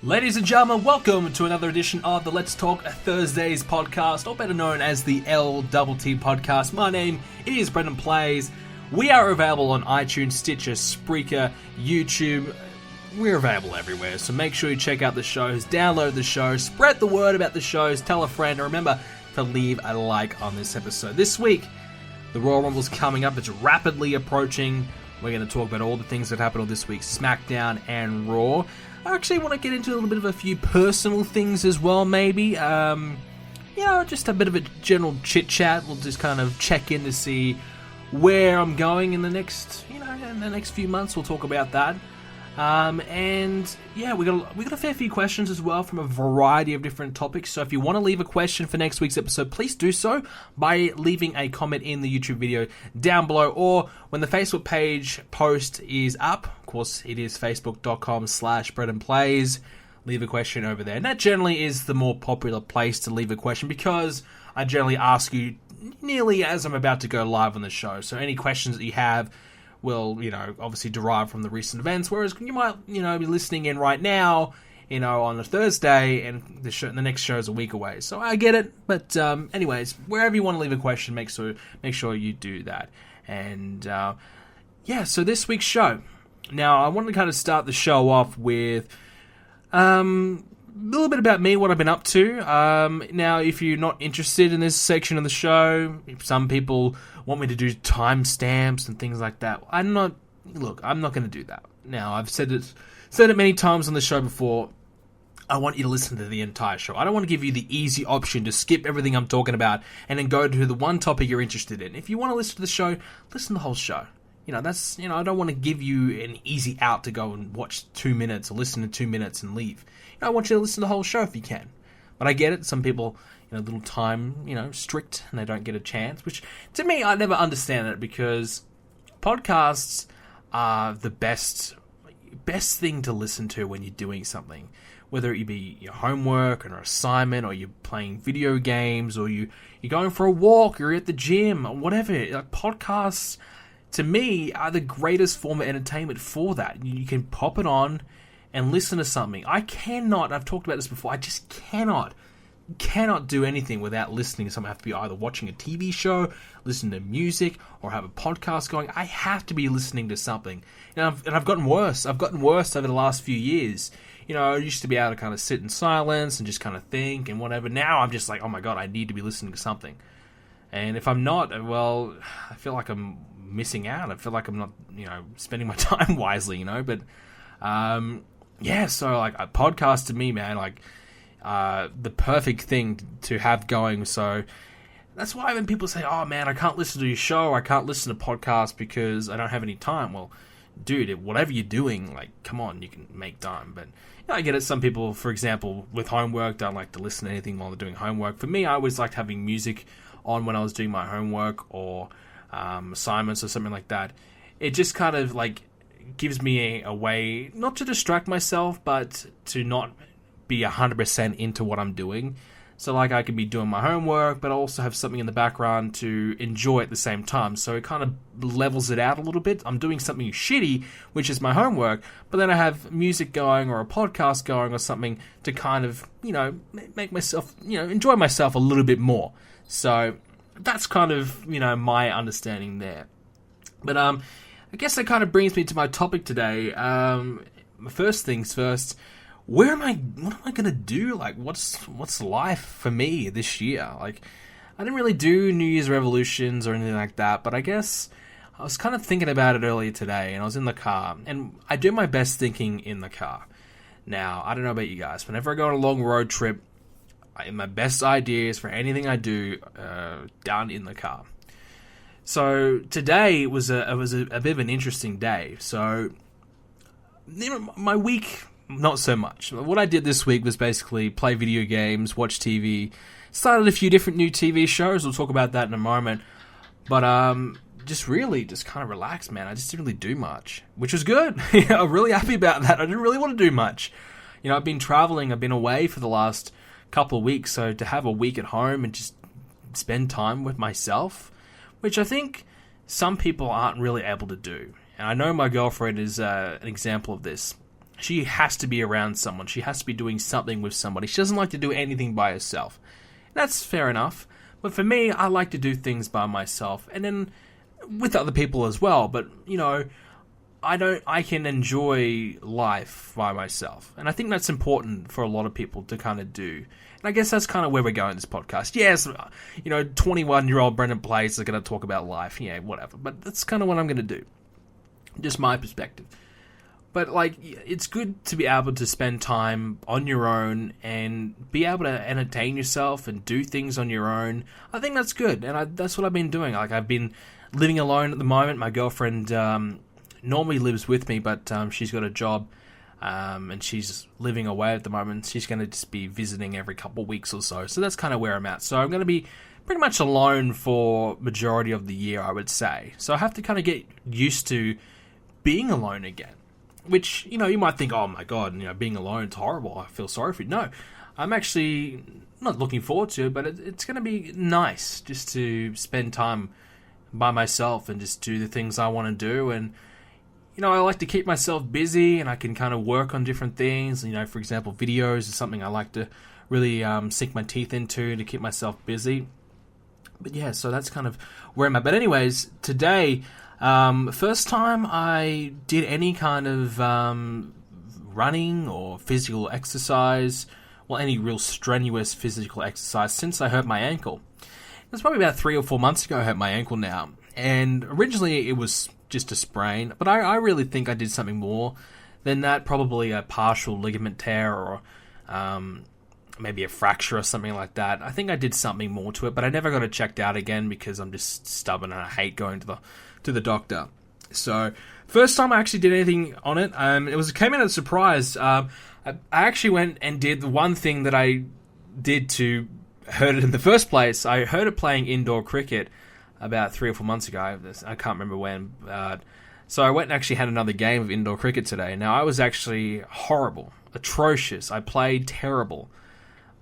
Ladies and gentlemen, welcome to another edition of the Let's Talk Thursdays podcast, or better known as the LTT Podcast. My name is Brendan Plays. We are available on iTunes, Stitcher, Spreaker, YouTube. We're available everywhere, so make sure you check out the shows, download the shows, spread the word about the shows, tell a friend, and remember to leave a like on this episode. This week, the Royal Rumble's coming up. It's rapidly approaching. We're going to talk about all the things that happened on this week's SmackDown and Raw. I actually want to get into a little bit of a few personal things as well, maybe. Just a bit of a general chit-chat. We'll just kind of check in to see where I'm going in the next few months. We'll talk about that. We got a fair few questions as well from a variety of different topics. So if you want to leave a question for next week's episode, please do so by leaving a comment in the YouTube video down below, or when the Facebook page post is up. Of course, it is facebook.com/BrendanPlays. Leave a question over there. And that generally is the more popular place to leave a question, because I generally ask you nearly as I'm about to go live on the show. So any questions that you have will, obviously derive from the recent events, whereas you might, be listening in right now, on a Thursday, and the next show is a week away. So I get it, but anyways, wherever you want to leave a question, make sure you do that. And so this week's show. Now, I want to kind of start the show off with a little bit about me, what I've been up to. Now, if you're not interested in this section of the show, if some people want me to do timestamps and things like that, I'm not going to do that. Now, I've said it many times on the show before. I want you to listen to the entire show. I don't want to give you the easy option to skip everything I'm talking about and then go to the one topic you're interested in. If you want to listen to the show, listen to the whole show. I don't want to give you an easy out to go and watch 2 minutes or listen to 2 minutes and leave. I want you to listen to the whole show if you can. But I get it. Some people, a little time, strict, and they don't get a chance, which to me, I never understand it, because podcasts are the best thing to listen to when you're doing something. Whether it be your homework or an assignment, or you're playing video games, or you're going for a walk, or you're at the gym, or whatever. Podcasts, to me, are the greatest form of entertainment for that. You can pop it on and listen to something. I've talked about this before, I just cannot do anything without listening to something. I have to be either watching a TV show, listening to music, or have a podcast going. I have to be listening to something. And I've gotten worse. I've gotten worse over the last few years. I used to be able to kind of sit in silence and just kind of think and whatever. Now I'm just like, oh my God, I need to be listening to something. And if I'm not, well, I feel like I'm missing out. I feel like I'm not, spending my time wisely, But, so like a podcast to me, man, like, the perfect thing to have going. So that's why when people say, oh man, I can't listen to your show, I can't listen to podcasts because I don't have any time. Well, dude, whatever you're doing, like, come on, you can make time. But I get it. Some people, for example, with homework, don't like to listen to anything while they're doing homework. For me, I always liked having music on when I was doing my homework or assignments or something like that. It just kind of like gives me a way not to distract myself, but to not be 100% into what I'm doing. So like I could be doing my homework, but I also have something in the background to enjoy at the same time. So it kind of levels it out a little bit. I'm doing something shitty, which is my homework, but then I have music going or a podcast going or something to kind of, make myself, enjoy myself a little bit more. So that's kind of, my understanding there. But I guess that kind of brings me to my topic today. First things first, what am I going to do? Like, what's life for me this year? Like, I didn't really do New Year's Revolutions or anything like that, but I guess I was kind of thinking about it earlier today, and I was in the car, and I do my best thinking in the car. Now, I don't know about you guys, whenever I go on a long road trip, my best ideas for anything I do down in the car. So today was a bit of an interesting day. So my week, not so much. What I did this week was basically play video games, watch TV, started a few different new TV shows. We'll talk about that in a moment. But just kind of relaxed, man. I just didn't really do much, which was good. I'm really happy about that. I didn't really want to do much. I've been traveling. I've been away for the last couple of weeks. So to have a week at home and just spend time with myself, which I think some people aren't really able to do. And I know my girlfriend is an example of this. she has to be around someone. She has to be doing something with somebody. She doesn't like to do anything by herself. That's fair enough. But for me, I like to do things by myself. And then with other people as well. But, you know, I can enjoy life by myself. And I think that's important for a lot of people to kind of do. And I guess that's kind of where we're going in this podcast. Yes, you know, 21-year-old Brendan Place is going to talk about life. Yeah, whatever. But that's kind of what I'm going to do. Just my perspective. But, like, it's good to be able to spend time on your own and be able to entertain yourself and do things on your own. I think that's good, and that's what I've been doing. Like, I've been living alone at the moment. My girlfriend normally lives with me, but she's got a job, and she's living away at the moment. She's going to just be visiting every couple of weeks or so. So that's kind of where I'm at. So I'm going to be pretty much alone for majority of the year, I would say. So I have to kind of get used to being alone again. Which, you know, you might think, oh my god, you know, being alone is horrible. I feel sorry for you. No, I'm actually not looking forward to it, but it's going to be nice just to spend time by myself and just do the things I want to do. And, you know, I like to keep myself busy and I can kind of work on different things. You know, for example, videos is something I like to really sink my teeth into to keep myself busy. But yeah, so that's kind of where I'm at. But anyways, today... first time I did any kind of running or physical exercise, well, any real strenuous physical exercise since I hurt my ankle. It was probably about 3 or 4 months ago I hurt my ankle now, and originally it was just a sprain, but I really think I did something more than that, probably a partial ligament tear or maybe a fracture or something like that. I think I did something more to it, but I never got it checked out again because I'm just stubborn and I hate going to the doctor. So, first time I actually did anything on it, came in as a surprise. I actually went and did the one thing that I did to hurt it in the first place. I heard it playing indoor cricket about 3 or 4 months ago. I can't remember when. So I went and actually had another game of indoor cricket today. Now, I was actually horrible, atrocious. I played terrible.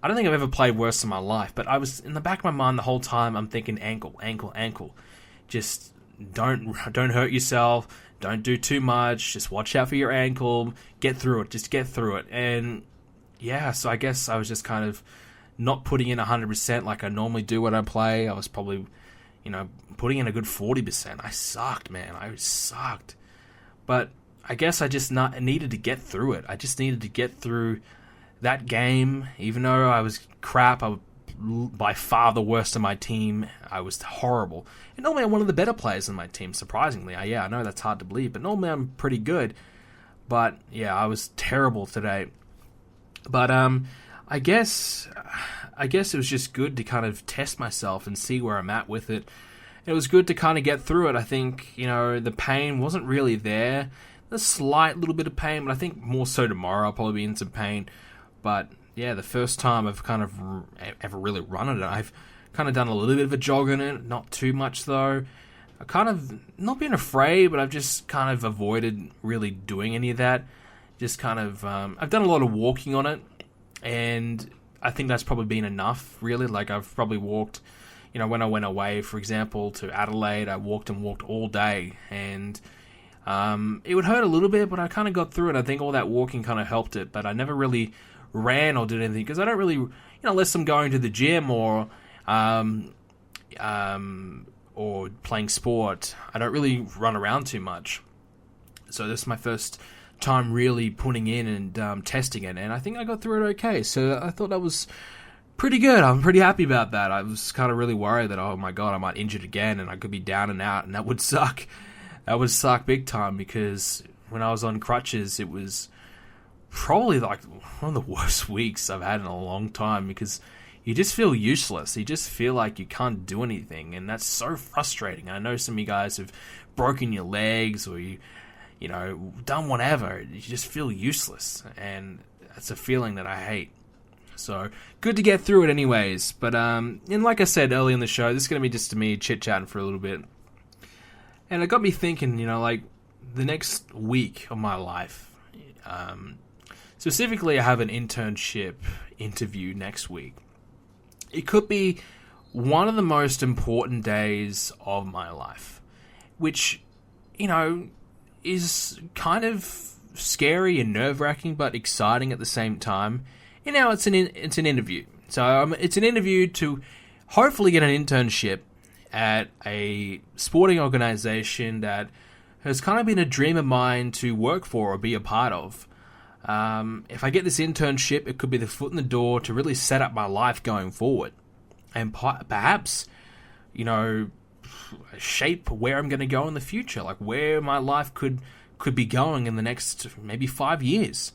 I don't think I've ever played worse in my life, but I was in the back of my mind the whole time, I'm thinking ankle, ankle, ankle. Just don't hurt yourself. Don't do too much. Just watch out for your ankle. Get through it. Just get through it. And yeah, so I guess I was just kind of not putting in 100% like I normally do when I play. I was probably, you know, putting in a good 40%. I sucked, man. I sucked. But I guess I just needed to get through it. I just needed to get through that game. Even though I was crap, I was by far the worst of my team. I was horrible. And normally I'm one of the better players in my team, surprisingly. I know that's hard to believe, but normally I'm pretty good. But yeah, I was terrible today. But I guess it was just good to kind of test myself and see where I'm at with it. It was good to kind of get through it. I think, you know, the pain wasn't really there. A slight little bit of pain, but I think more so tomorrow I'll probably be in some pain. But yeah, the first time I've kind of ever really run it, I've kind of done a little bit of a jog in it, not too much though. I kind of, not been afraid, but I've just kind of avoided really doing any of that. Just kind of, I've done a lot of walking on it, and I think that's probably been enough, really. Like, I've probably walked, you know, when I went away, for example, to Adelaide, I walked all day, and it would hurt a little bit, but I kind of got through it. I think all that walking kind of helped it, but I never really ran or did anything, because I don't really, you know, unless I'm going to the gym or playing sport, I don't really run around too much. So this is my first time really putting in and testing it, and I think I got through it okay. So I thought that was pretty good. I'm pretty happy about that. I was kind of really worried that, oh my god, I might injure it again and I could be down and out, and that would suck. That would suck big time, because when I was on crutches, it was probably like one of the worst weeks I've had in a long time, because you just feel useless. You just feel like you can't do anything, and that's so frustrating. I know some of you guys have broken your legs or you know, done whatever. You just feel useless, and that's a feeling that I hate. So, good to get through it anyways. But, and like I said earlier in the show, this is going to be just me chit-chatting for a little bit. And it got me thinking, you know, like, the next week of my life, specifically, I have an internship interview next week. It could be one of the most important days of my life, which, you know, is kind of scary and nerve-wracking, but exciting at the same time. You know, it's an interview. So it's an interview to hopefully get an internship at a sporting organization that has kind of been a dream of mine to work for or be a part of. If I get this internship, it could be the foot in the door to really set up my life going forward. And perhaps, you know, shape where I'm going to go in the future, like where my life could be going in the next maybe 5 years.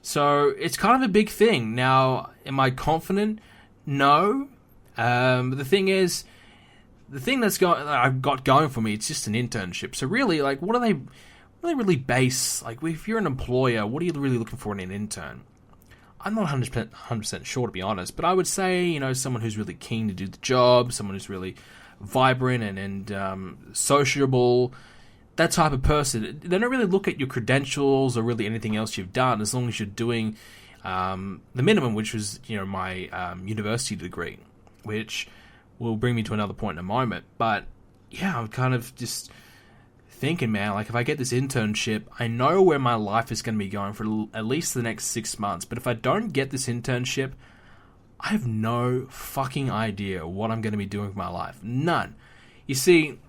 So it's kind of a big thing. Now, am I confident? No. The thing is, the thing that I've got going for me, it's just an internship. So really, like, what do they really base? Like, if you're an employer, what are you really looking for in an intern? I'm not 100% sure, to be honest, but I would say, you know, someone who's really keen to do the job, someone who's really vibrant and sociable, that type of person. They don't really look at your credentials or really anything else you've done, as long as you're doing the minimum, which was, you know, my university degree, which will bring me to another point in a moment. But yeah, I'm kind of just thinking, man, like, if I get this internship, I know where my life is going to be going for at least the next 6 months. But if I don't get this internship, I have no fucking idea what I'm going to be doing with my life. None. You see,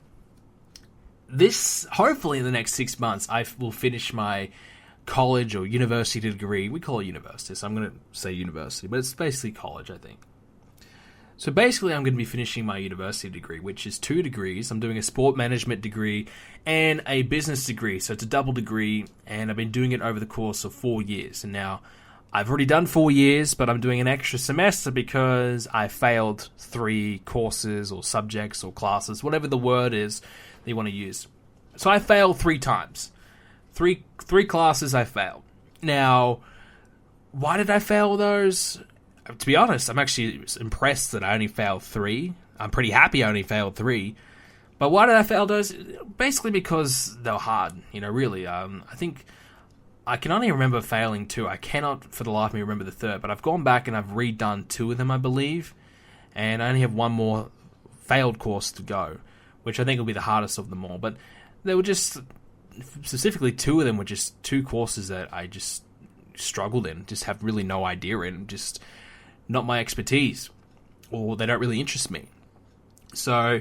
hopefully in the next 6 months, I will finish my college or university degree. We call it university, so I'm going to say university, but it's basically college, I think. So basically, I'm going to be finishing my university degree, which is 2 degrees. I'm doing a sport management degree and a business degree. So it's a double degree, and I've been doing it over the course of 4 years. And now, I've already done 4 years, but I'm doing an extra semester because I failed 3 courses or subjects or classes, whatever the word is that you want to use. So I failed 3 times. Three classes I failed. Now, why did I fail those? To be honest, I'm actually impressed that I only failed 3. I'm pretty happy I only failed 3. But why did I fail those? Basically because they were hard, you know, really. I think I can only remember failing 2. I cannot, for the life of me, remember the third. But I've gone back and I've redone 2 of them, I believe. And I only have 1 more failed course to go, which I think will be the hardest of them all. But they were just, specifically 2 of them were just 2 courses that I just struggled in, just have really no idea in, just not my expertise, or they don't really interest me. So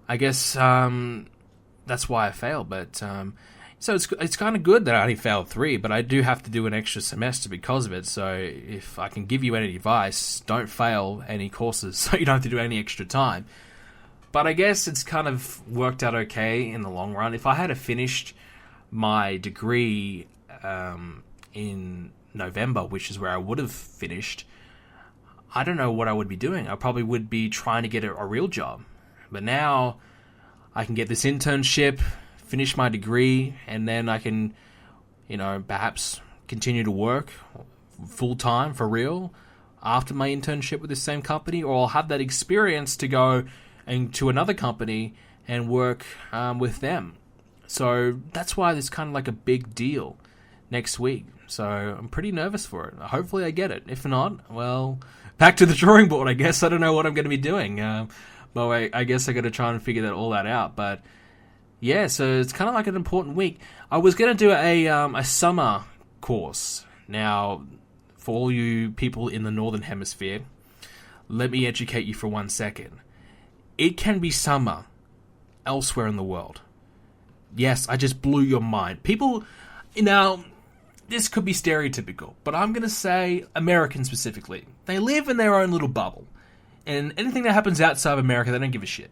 I guess that's why I failed. But so it's kind of good that I only failed 3, but I do have to do an extra semester because of it. So if I can give you any advice, don't fail any courses so you don't have to do any extra time. But I guess it's kind of worked out okay in the long run. If I had finished my degree in November, which is where I would have finished, I don't know what I would be doing. I probably would be trying to get a real job. But now I can get this internship, finish my degree, and then I can, you know, perhaps continue to work full-time for real after my internship with the same company, or I'll have that experience to go to another company and work with them. So that's why this kind of like a big deal next week. So I'm pretty nervous for it. Hopefully I get it. If not, well, back to the drawing board, I guess. I don't know what I'm going to be doing. But I guess I got to try and figure all that out. But yeah, so it's kind of like an important week. I was going to do a summer course. Now, for all you people in the Northern Hemisphere, let me educate you for 1 second. It can be summer elsewhere in the world. Yes, I just blew your mind. People, now, this could be stereotypical, but I'm going to say Americans specifically. They live in their own little bubble. And anything that happens outside of America, they don't give a shit.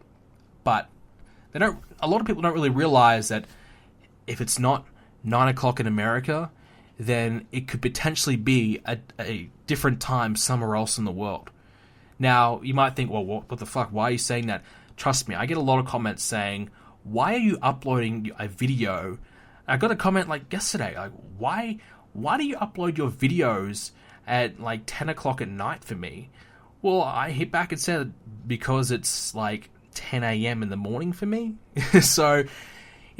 But a lot of people don't really realize that if it's not 9 o'clock in America, then it could potentially be a different time somewhere else in the world. Now, you might think, well, what the fuck? Why are you saying that? Trust me, I get a lot of comments saying, why are you uploading a video? I got a comment like yesterday, like, why do you upload your videos at like 10 o'clock at night for me? Well, I hit back and said, because it's like 10 a.m. in the morning for me. So,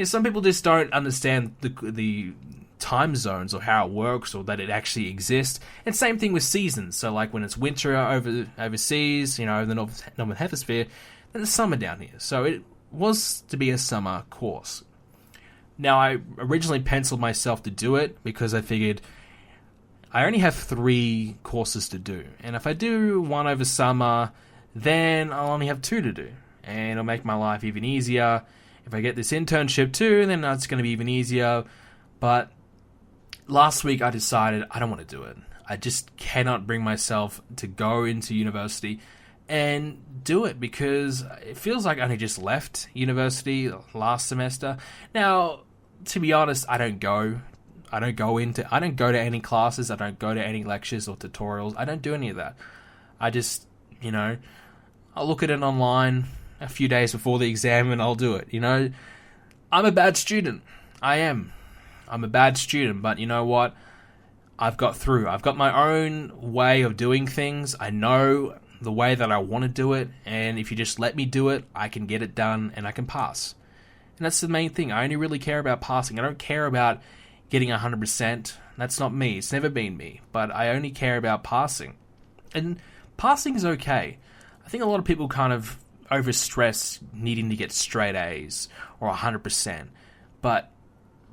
some people just don't understand the time zones or how it works or that it actually exists. And same thing with seasons. So like when it's winter overseas, the Northern Hemisphere, then it's summer down here. So it was to be a summer course. Now, I originally penciled myself to do it because I figured I only have 3 courses to do. And if I do one over summer, then I'll only have 2 to do. And it'll make my life even easier. If I get this internship too, then it's going to be even easier. But last week I decided I don't want to do it. I just cannot bring myself to go into university and do it because it feels like I only just left university last semester. Now, to be honest, I don't go to any classes, I don't go to any lectures or tutorials, I don't do any of that. I just, I'll look at it online a few days before the exam and I'll do it, I'm a bad student. I'm a bad student, but you know what? I've got through. I've got my own way of doing things. I know the way that I want to do it, and if you just let me do it, I can get it done and I can pass. And that's the main thing. I only really care about passing. I don't care about getting 100%. That's not me. It's never been me. But I only care about passing. And passing is okay. I think a lot of people kind of overstress needing to get straight A's or 100%. But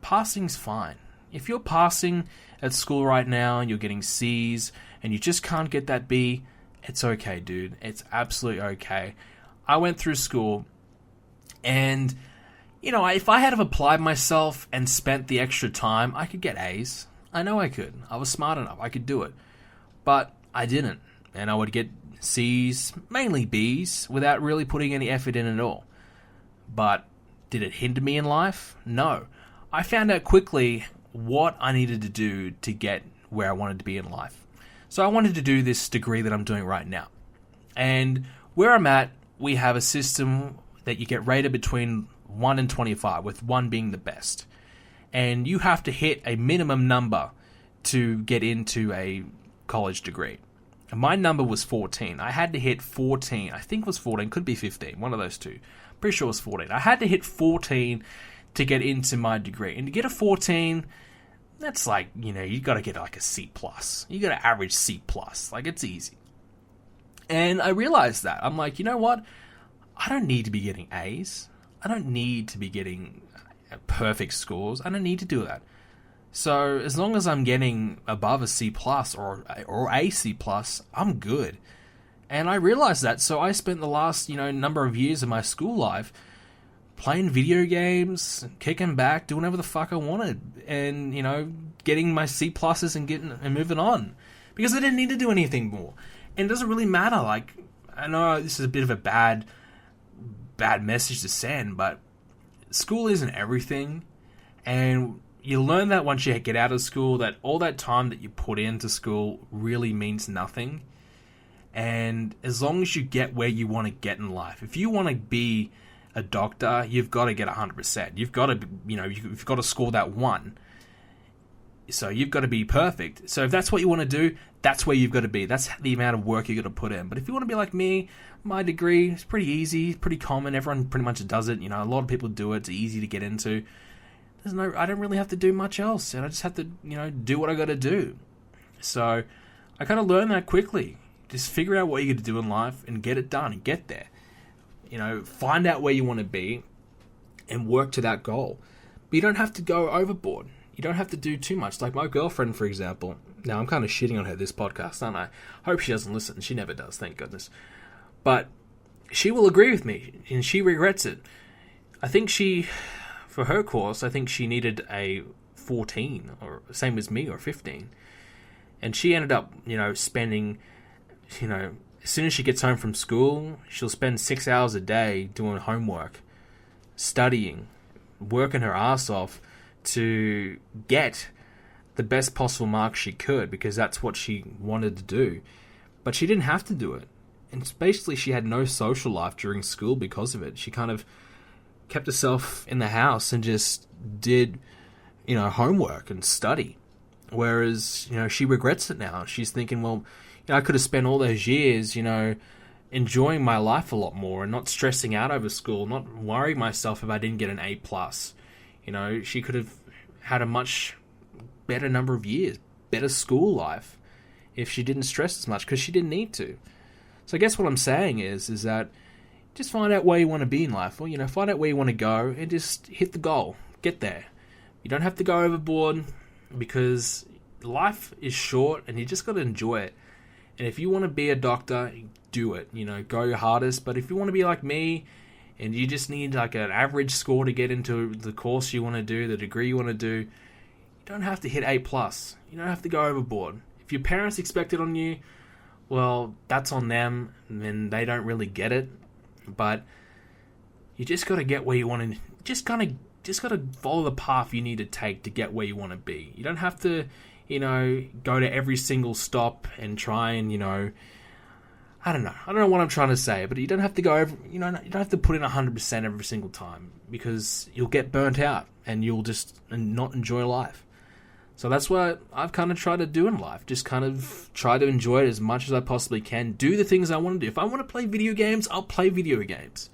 passing's fine. If you're passing at school right now and you're getting C's and you just can't get that B, it's okay, dude. It's absolutely okay. I went through school and, if I had have applied myself and spent the extra time, I could get A's. I know I could. I was smart enough. I could do it. But I didn't. And I would get C's, mainly B's, without really putting any effort in at all. But did it hinder me in life? No. I found out quickly what I needed to do to get where I wanted to be in life. So I wanted to do this degree that I'm doing right now. And where I'm at, we have a system that you get rated between 1 and 25, with 1 being the best. And you have to hit a minimum number to get into a college degree. And my number was 14. I had to hit 14. I think it was 14. Could be 15. One of those two. Pretty sure it was 14. I had to hit 14 to get into my degree. And to get a 14, that's like, you got to get like a C+. You got to average C+. Like, it's easy. And I realized that. I'm like, you know what? I don't need to be getting A's. I don't need to be getting perfect scores. I don't need to do that. So as long as I'm getting above a C+ or a C+, I'm good. And I realized that. So I spent the last, number of years of my school life playing video games, kicking back, doing whatever the fuck I wanted, and, getting my C+ and moving on. Because I didn't need to do anything more. And it doesn't really matter. Like, I know this is a bit of a bad message to send, but school isn't everything. And you learn that once you get out of school, that all that time that you put into school really means nothing. And as long as you get where you want to get in life, if you want to be a doctor, you've got to get 100%. You've got to, you've got to score that 1. So you've got to be perfect. So if that's what you want to do, that's where you've got to be. That's the amount of work you've got to put in. But if you want to be like me, my degree is pretty easy, pretty common. Everyone pretty much does it. A lot of people do it. It's easy to get into. I don't really have to do much else. And I just have to, do what I got to do. So I kind of learned that quickly. Just figure out what you got to do in life and get it done and get there. Find out where you want to be and work to that goal. But you don't have to go overboard. You don't have to do too much. Like my girlfriend, for example. Now, I'm kind of shitting on her this podcast, aren't I? Hope she doesn't listen. She never does, thank goodness. But she will agree with me, and she regrets it. I think for her course, I think she needed a 14, or same as me, or 15. And she ended up, spending, as soon as she gets home from school, she'll spend 6 hours a day doing homework, studying, working her ass off to get the best possible marks she could, because that's what she wanted to do. But she didn't have to do it. And basically she had no social life during school because of it. She kind of kept herself in the house and just did, homework and study. Whereas, she regrets it now. She's thinking, well, I could have spent all those years, enjoying my life a lot more and not stressing out over school, not worrying myself if I didn't get an A+. She could have had a much better number of years, better school life, if she didn't stress as much, because she didn't need to. So I guess what I'm saying is that just find out where you want to be in life, or, find out where you want to go and just hit the goal, get there. You don't have to go overboard, because life is short and you just got to enjoy it. And if you want to be a doctor, do it. Go your hardest. But if you want to be like me and you just need like an average score to get into the course you want to do, the degree you want to do, you don't have to hit A+. You don't have to go overboard. If your parents expect it on you, well, that's on them, and they don't really get it. But you just got to get where you want to. Just got to follow the path you need to take to get where you want to be. You don't have to, go to every single stop and try and, I don't know what I'm trying to say, but you don't have to go over, you don't have to put in 100% every single time, because you'll get burnt out and you'll just not enjoy life. So that's what I've kind of tried to do in life. Just kind of try to enjoy it as much as I possibly can. Do the things I want to do. If I want to play video games, I'll play video games.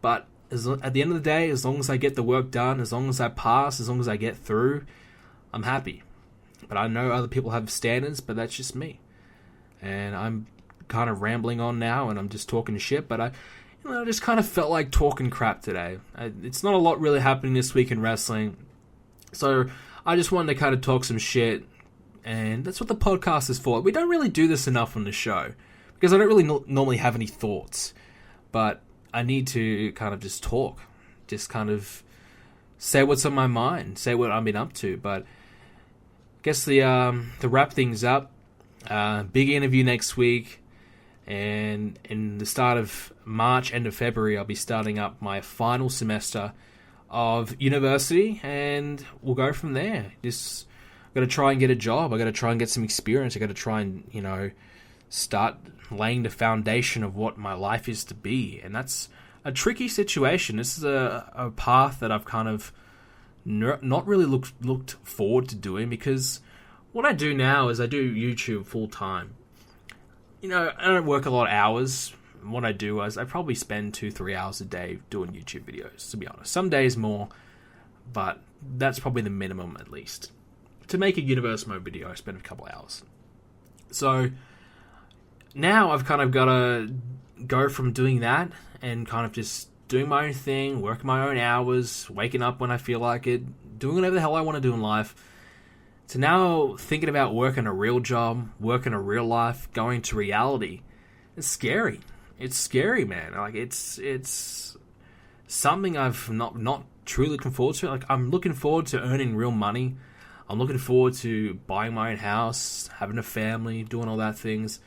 But at the end of the day, as long as I get the work done, as long as I pass, as long as I get through, I'm happy. But I know other people have standards, but that's just me. And I'm kind of rambling on now, and I'm just talking shit, but I just kind of felt like talking crap today. It's not a lot really happening this week in wrestling, so I just wanted to kind of talk some shit, and that's what the podcast is for. We don't really do this enough on the show, because I don't really normally have any thoughts, but I need to kind of just talk, just kind of say what's on my mind, say what I've been up to. But I guess to wrap things up, big interview next week, and in the start of March, end of February, I'll be starting up my final semester of university, and we'll go from there. Just got to try and get a job. I got to try and get some experience. I got to try and start laying the foundation of what my life is to be, and that's a tricky situation. This is a path that I've kind of not really looked forward to doing, because what I do now is I do YouTube full time. I don't work a lot of hours. What I do is I probably spend 2-3 hours a day doing YouTube videos, to be honest. Some days more, but that's probably the minimum, at least. To make a Universe Mode video, I spend a couple hours. So now I've kind of got to go from doing that and kind of just doing my own thing, working my own hours, waking up when I feel like it, doing whatever the hell I want to do in life, to now thinking about working a real job, working a real life, going to reality. It's scary. It's scary, man. Like, it's something I've not truly looking forward to. Like, I'm looking forward to earning real money. I'm looking forward to buying my own house, having a family, doing all that things.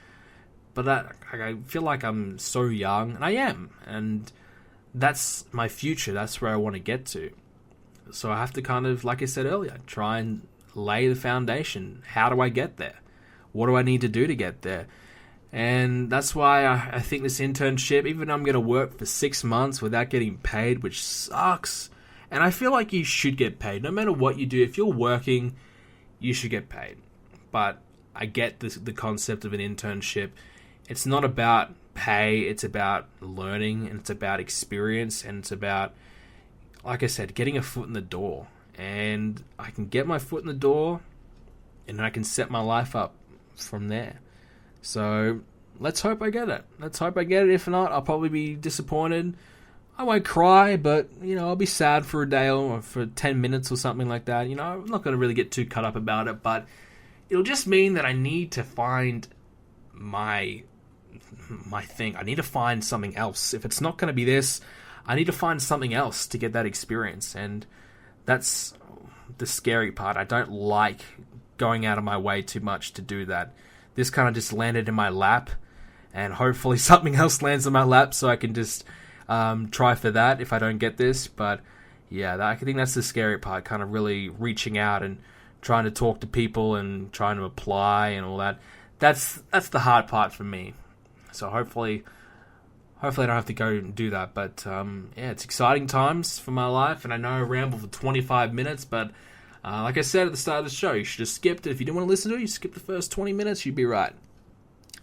But I feel like I'm so young, and I am. And that's my future. That's where I want to get to. So I have to kind of, like I said earlier, try and lay the foundation. How do I get there? What do I need to do to get there? And that's why I think this internship, even though I'm going to work for 6 months without getting paid, which sucks, and I feel like you should get paid. No matter what you do, if you're working, you should get paid. But I get the concept of an internship. It's not about pay, it's about learning, and it's about experience, and it's about, like I said, getting a foot in the door. And I can get my foot in the door, and I can set my life up from there. So let's hope I get it. Let's hope I get it. If not, I'll probably be disappointed. I won't cry, but I'll be sad for a day or for 10 minutes or something like that. I'm not going to really get too cut up about it, but it'll just mean that I need to find my thing. I need to find something else. If it's not going to be this, I need to find something else to get that experience. And that's the scary part. I don't like going out of my way too much to do that. This kind of just landed in my lap, and hopefully something else lands in my lap so I can just try for that if I don't get this. But yeah, I think that's the scary part, kind of really reaching out and trying to talk to people and trying to apply and all that. That's the hard part for me. So hopefully I don't have to go and do that. But yeah, it's exciting times for my life, and I know I rambled for 25 minutes, but like I said at the start of the show, you should have skipped it. If you didn't want to listen to it, you skip the first 20 minutes, you'd be right.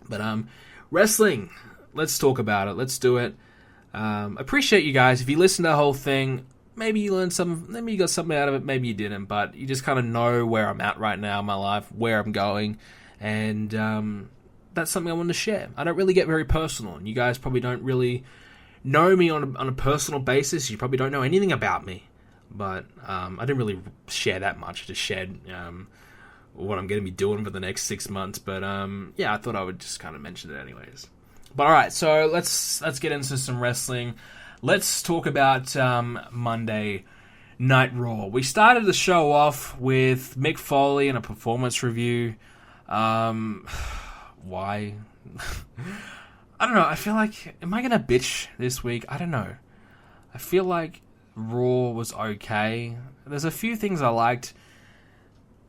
But wrestling, let's talk about it. Let's do it. Appreciate you guys. If you listened to the whole thing, maybe you learned something, maybe you got something out of it, maybe you didn't, but you just kind of know where I'm at right now in my life, where I'm going, and that's something I want to share. I don't really get very personal, and you guys probably don't really know me on a personal basis. You probably don't know anything about me. But I didn't really share that much. I just shared what I'm going to be doing for the next 6 months. But I thought I would just kind of mention it anyways. But alright, so let's get into some wrestling. Let's talk about Monday Night Raw. We started the show off with Mick Foley and a performance review. Why? I don't know. I feel like, am I going to bitch this week? I don't know. I feel like Raw was okay. There's a few things I liked,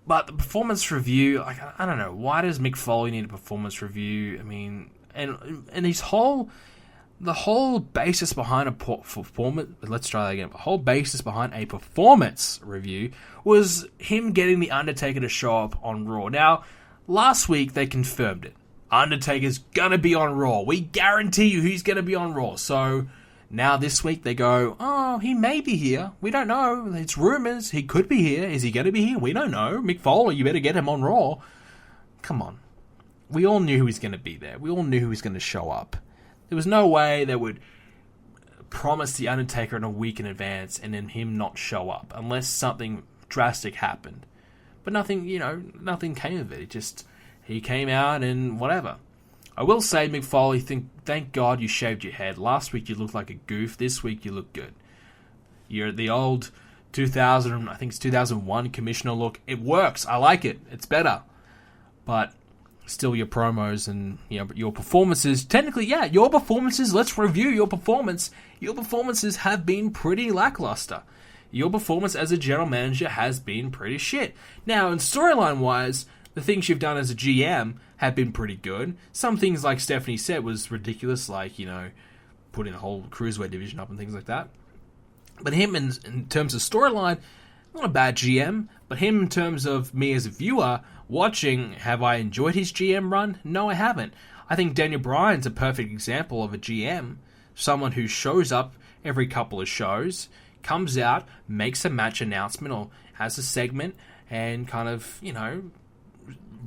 but the performance review, like, I don't know. Why does Mick Foley need a performance review? I mean, and the whole basis behind a performance. Let's try that again. The whole basis behind a performance review was him getting the Undertaker to show up on Raw. Now, last week they confirmed it. Undertaker's gonna be on Raw. We guarantee you he's gonna be on Raw. So now this week they go, oh, he may be here. We don't know. It's rumors. He could be here. Is he gonna be here? We don't know. Mick Foley, you better get him on Raw. Come on. We all knew he was gonna be there. We all knew he was gonna show up. There was no way they would promise the Undertaker in a week in advance and then him not show up unless something drastic happened. But nothing came of it. He came out and whatever. I will say, Mick Foley, thank God you shaved your head. Last week you looked like a goof. This week you look good. You're the old 2001 commissioner look. It works. I like it. It's better. But still, your promos and your performances. Technically, your performances. Let's review your performance. Your performances have been pretty lackluster. Your performance as a general manager has been pretty shit. Now, in storyline wise, the things you've done as a GM have been pretty good. Some things, like Stephanie said, was ridiculous, like putting a whole cruiserweight division up and things like that. But him in terms of storyline, not a bad GM. But him in terms of me as a viewer watching, have I enjoyed his GM run? No, I haven't. I think Daniel Bryan's a perfect example of a GM. Someone who shows up every couple of shows, comes out, makes a match announcement or has a segment and kind of,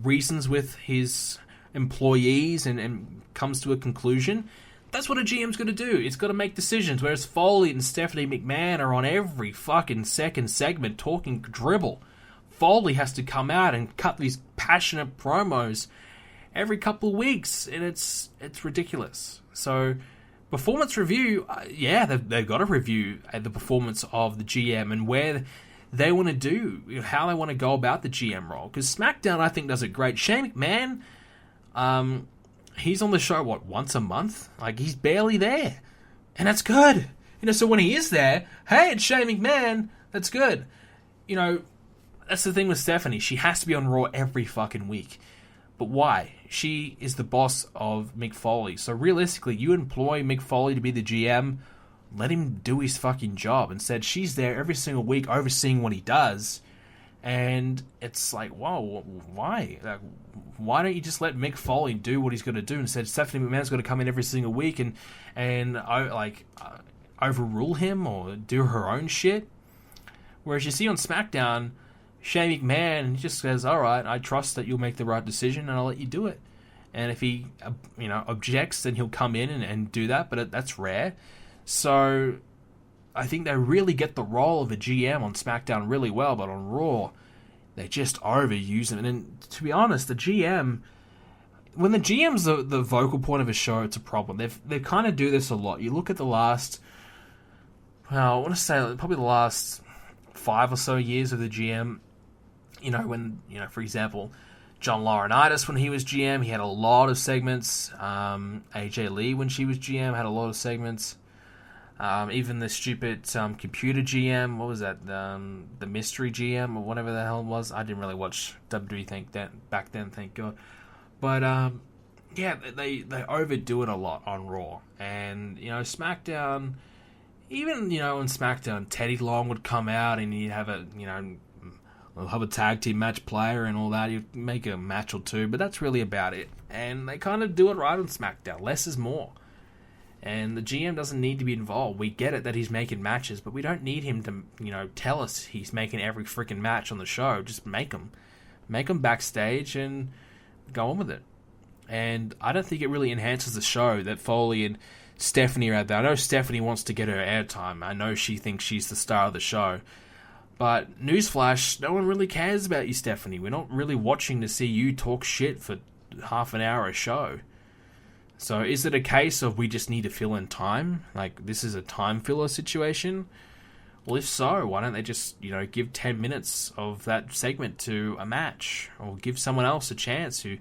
reasons with his employees and comes to a conclusion. That's what a GM's got to do. It's got to make decisions. Whereas Foley and Stephanie McMahon are on every fucking second segment talking dribble. Foley has to come out and cut these passionate promos every couple of weeks, and it's ridiculous. So, performance review, they've got to review the performance of the GM and where they want to do, how they want to go about the GM role. Because SmackDown, I think, does it great. Shane McMahon, he's on the show, once a month? Like, he's barely there. And that's good. So when he is there, hey, it's Shane McMahon, that's good. That's the thing with Stephanie. She has to be on Raw every fucking week. But why? She is the boss of Mick Foley. So realistically, you employ Mick Foley to be the GM, let him do his fucking job. Instead, she's there every single week overseeing what he does. And it's like, whoa, why? Like, why don't you just let Mick Foley do what he's going to do? Instead, Stephanie McMahon's got to come in every single week and overrule him or do her own shit. Whereas you see on SmackDown, Shane McMahon just says, all right, I trust that you'll make the right decision and I'll let you do it. And if he, objects, then he'll come in and do that, but that's rare. So I think they really get the role of a GM on SmackDown really well, but on Raw, they just overuse him. And then, to be honest, the GM, when the GM's the vocal point of a show, it's a problem. They kind of do this a lot. You look at the last, I want to say probably the last 5 or so years of the GM, when, for example, John Laurinaitis, when he was GM, he had a lot of segments. AJ Lee, when she was GM, had a lot of segments. Even the stupid computer GM, what was that? The mystery GM or whatever the hell it was. I didn't really watch WWE back then, thank God. But they overdo it a lot on Raw, and SmackDown. Even on SmackDown, Teddy Long would come out and he'd have have a tag team match player and all that. You'd make a match or two, but that's really about it. And they kind of do it right on SmackDown. Less is more. And the GM doesn't need to be involved. We get it that he's making matches, but we don't need him to, tell us he's making every freaking match on the show. Just make them. Make them backstage and go on with it. And I don't think it really enhances the show that Foley and Stephanie out there. I know Stephanie wants to get her airtime. I know she thinks she's the star of the show. But newsflash, no one really cares about you, Stephanie. We're not really watching to see you talk shit for half an hour a show. So is it a case of we just need to fill in time? Like, this is a time filler situation? Well, if so, why don't they just, give 10 minutes of that segment to a match? Or give someone else a chance who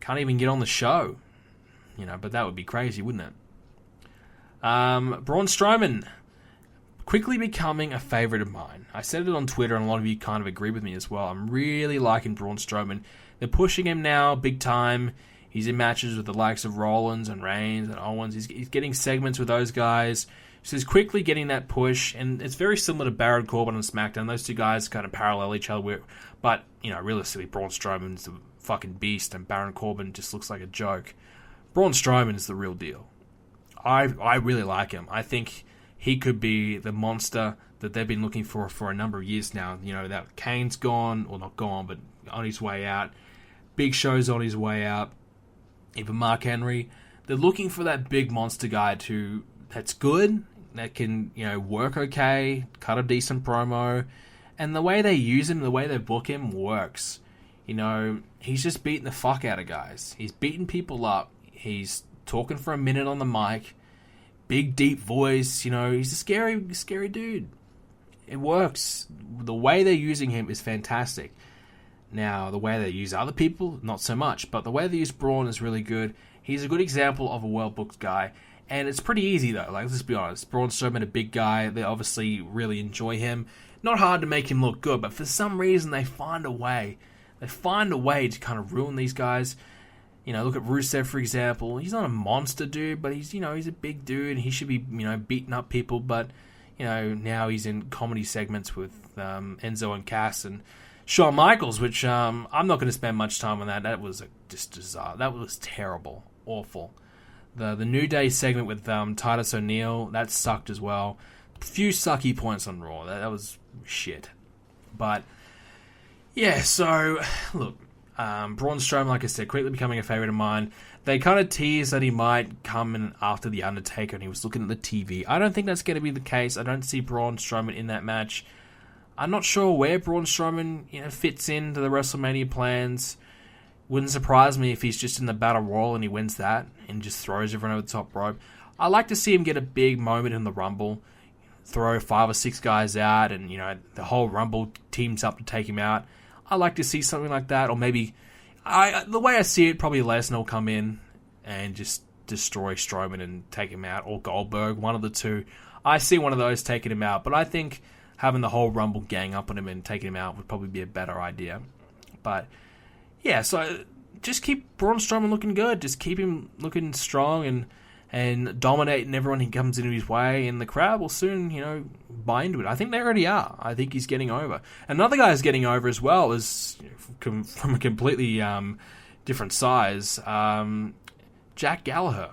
can't even get on the show? But that would be crazy, wouldn't it? Braun Strowman quickly becoming a favourite of mine. I said it on Twitter, and a lot of you kind of agree with me as well. I'm really liking Braun Strowman. They're pushing him now, big time. He's in matches with the likes of Rollins and Reigns and Owens. He's getting segments with those guys. So he's quickly getting that push, and it's very similar to Baron Corbin on SmackDown. Those two guys kind of parallel each other. But, realistically, Braun Strowman's the fucking beast, and Baron Corbin just looks like a joke. Braun Strowman is the real deal. I really like him. I think he could be the monster that they've been looking for a number of years now. That Kane's gone, or not gone, but on his way out. Big Show's on his way out. Even Mark Henry. They're looking for that big monster guy that's good, that can, work okay, cut a decent promo. And the way they use him, the way they book him works. He's just beating the fuck out of guys. He's beating people up. He's talking for a minute on the mic. Big, deep voice. He's a scary dude. It works. The way they're using him is fantastic. Now, the way they use other people, not so much. But the way they use Braun is really good. He's a good example of a well-booked guy. And it's pretty easy, though. Like, let's be honest. Braun Strowman, a big guy. They obviously really enjoy him. Not hard to make him look good, but for some reason they find a way. They find a way to kind of ruin these guys. Look at Rusev, for example. He's not a monster dude, but he's a big dude. And he should be, beating up people. But, now he's in comedy segments with Enzo and Cass and Shawn Michaels, which I'm not going to spend much time on that. That was just bizarre. That was terrible. Awful. The New Day segment with Titus O'Neil, that sucked as well. Few sucky points on Raw. That was shit. But, yeah, so, look, Braun Strowman, like I said, quickly becoming a favourite of mine. They kind of teased that he might come in after The Undertaker, and he was looking at the TV. I don't think that's going to be the case. I don't see Braun Strowman in that match. I'm not sure where Braun Strowman fits into the WrestleMania plans. Wouldn't surprise me if he's just in the Battle Royal and he wins that and just throws everyone over the top rope. I like to see him get a big moment in the Rumble, throw 5 or 6 guys out, and the whole Rumble teams up to take him out. I like to see something like that, or maybe the way I see it, probably Lesnar will come in and just destroy Strowman and take him out, or Goldberg, one of the two. I see one of those taking him out, but I think having the whole Rumble gang up on him and taking him out would probably be a better idea. But yeah, so just keep Braun Strowman looking good. Just keep him looking strong and dominating everyone who comes into his way, and the crowd will soon, buy into it. I think they already are. I think he's getting over. Another guy who's getting over as well is from a completely different size, Jack Gallagher.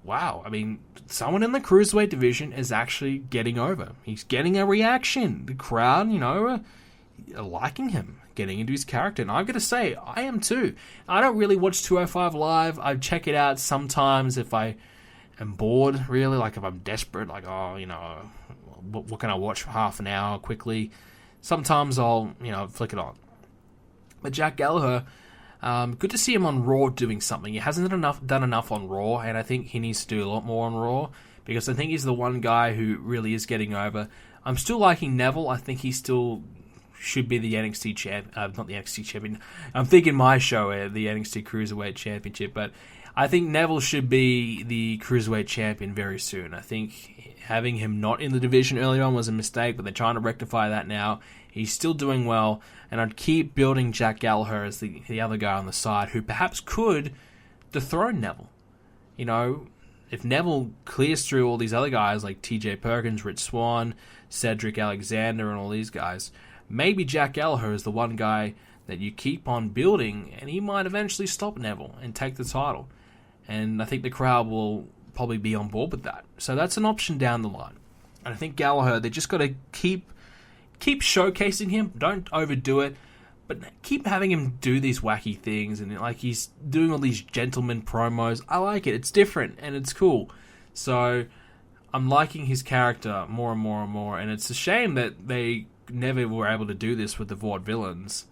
Wow, I mean, someone in the Cruiserweight division is actually getting over. He's getting a reaction. The crowd, are liking him, getting into his character. And I've got to say, I am too. I don't really watch 205 Live. I check it out sometimes if I am bored, really. Like if I'm desperate, like, what can I watch for half an hour quickly? Sometimes I'll, flick it on. But Jack Gallagher, good to see him on Raw doing something. He hasn't done enough on Raw, and I think he needs to do a lot more on Raw, because I think he's the one guy who really is getting over. I'm still liking Neville. I think he still should be the NXT champ. Not the NXT champion. I'm thinking my show, the NXT Cruiserweight Championship, but I think Neville should be the Cruiserweight champion very soon. I think having him not in the division earlier on was a mistake, but they're trying to rectify that now. He's still doing well, and I'd keep building Jack Gallagher as the other guy on the side who perhaps could dethrone Neville. If Neville clears through all these other guys like TJ Perkins, Rich Swann, Cedric Alexander, and all these guys, maybe Jack Gallagher is the one guy that you keep on building, and he might eventually stop Neville and take the title. And I think the crowd will probably be on board with that. So that's an option down the line. And I think Gallagher, they just got to keep showcasing him. Don't overdo it, but keep having him do these wacky things, and like he's doing all these gentleman promos. I like it. It's different and it's cool. So I'm liking his character more and more and more, and it's a shame that they never were able to do this with the Vaudevillains,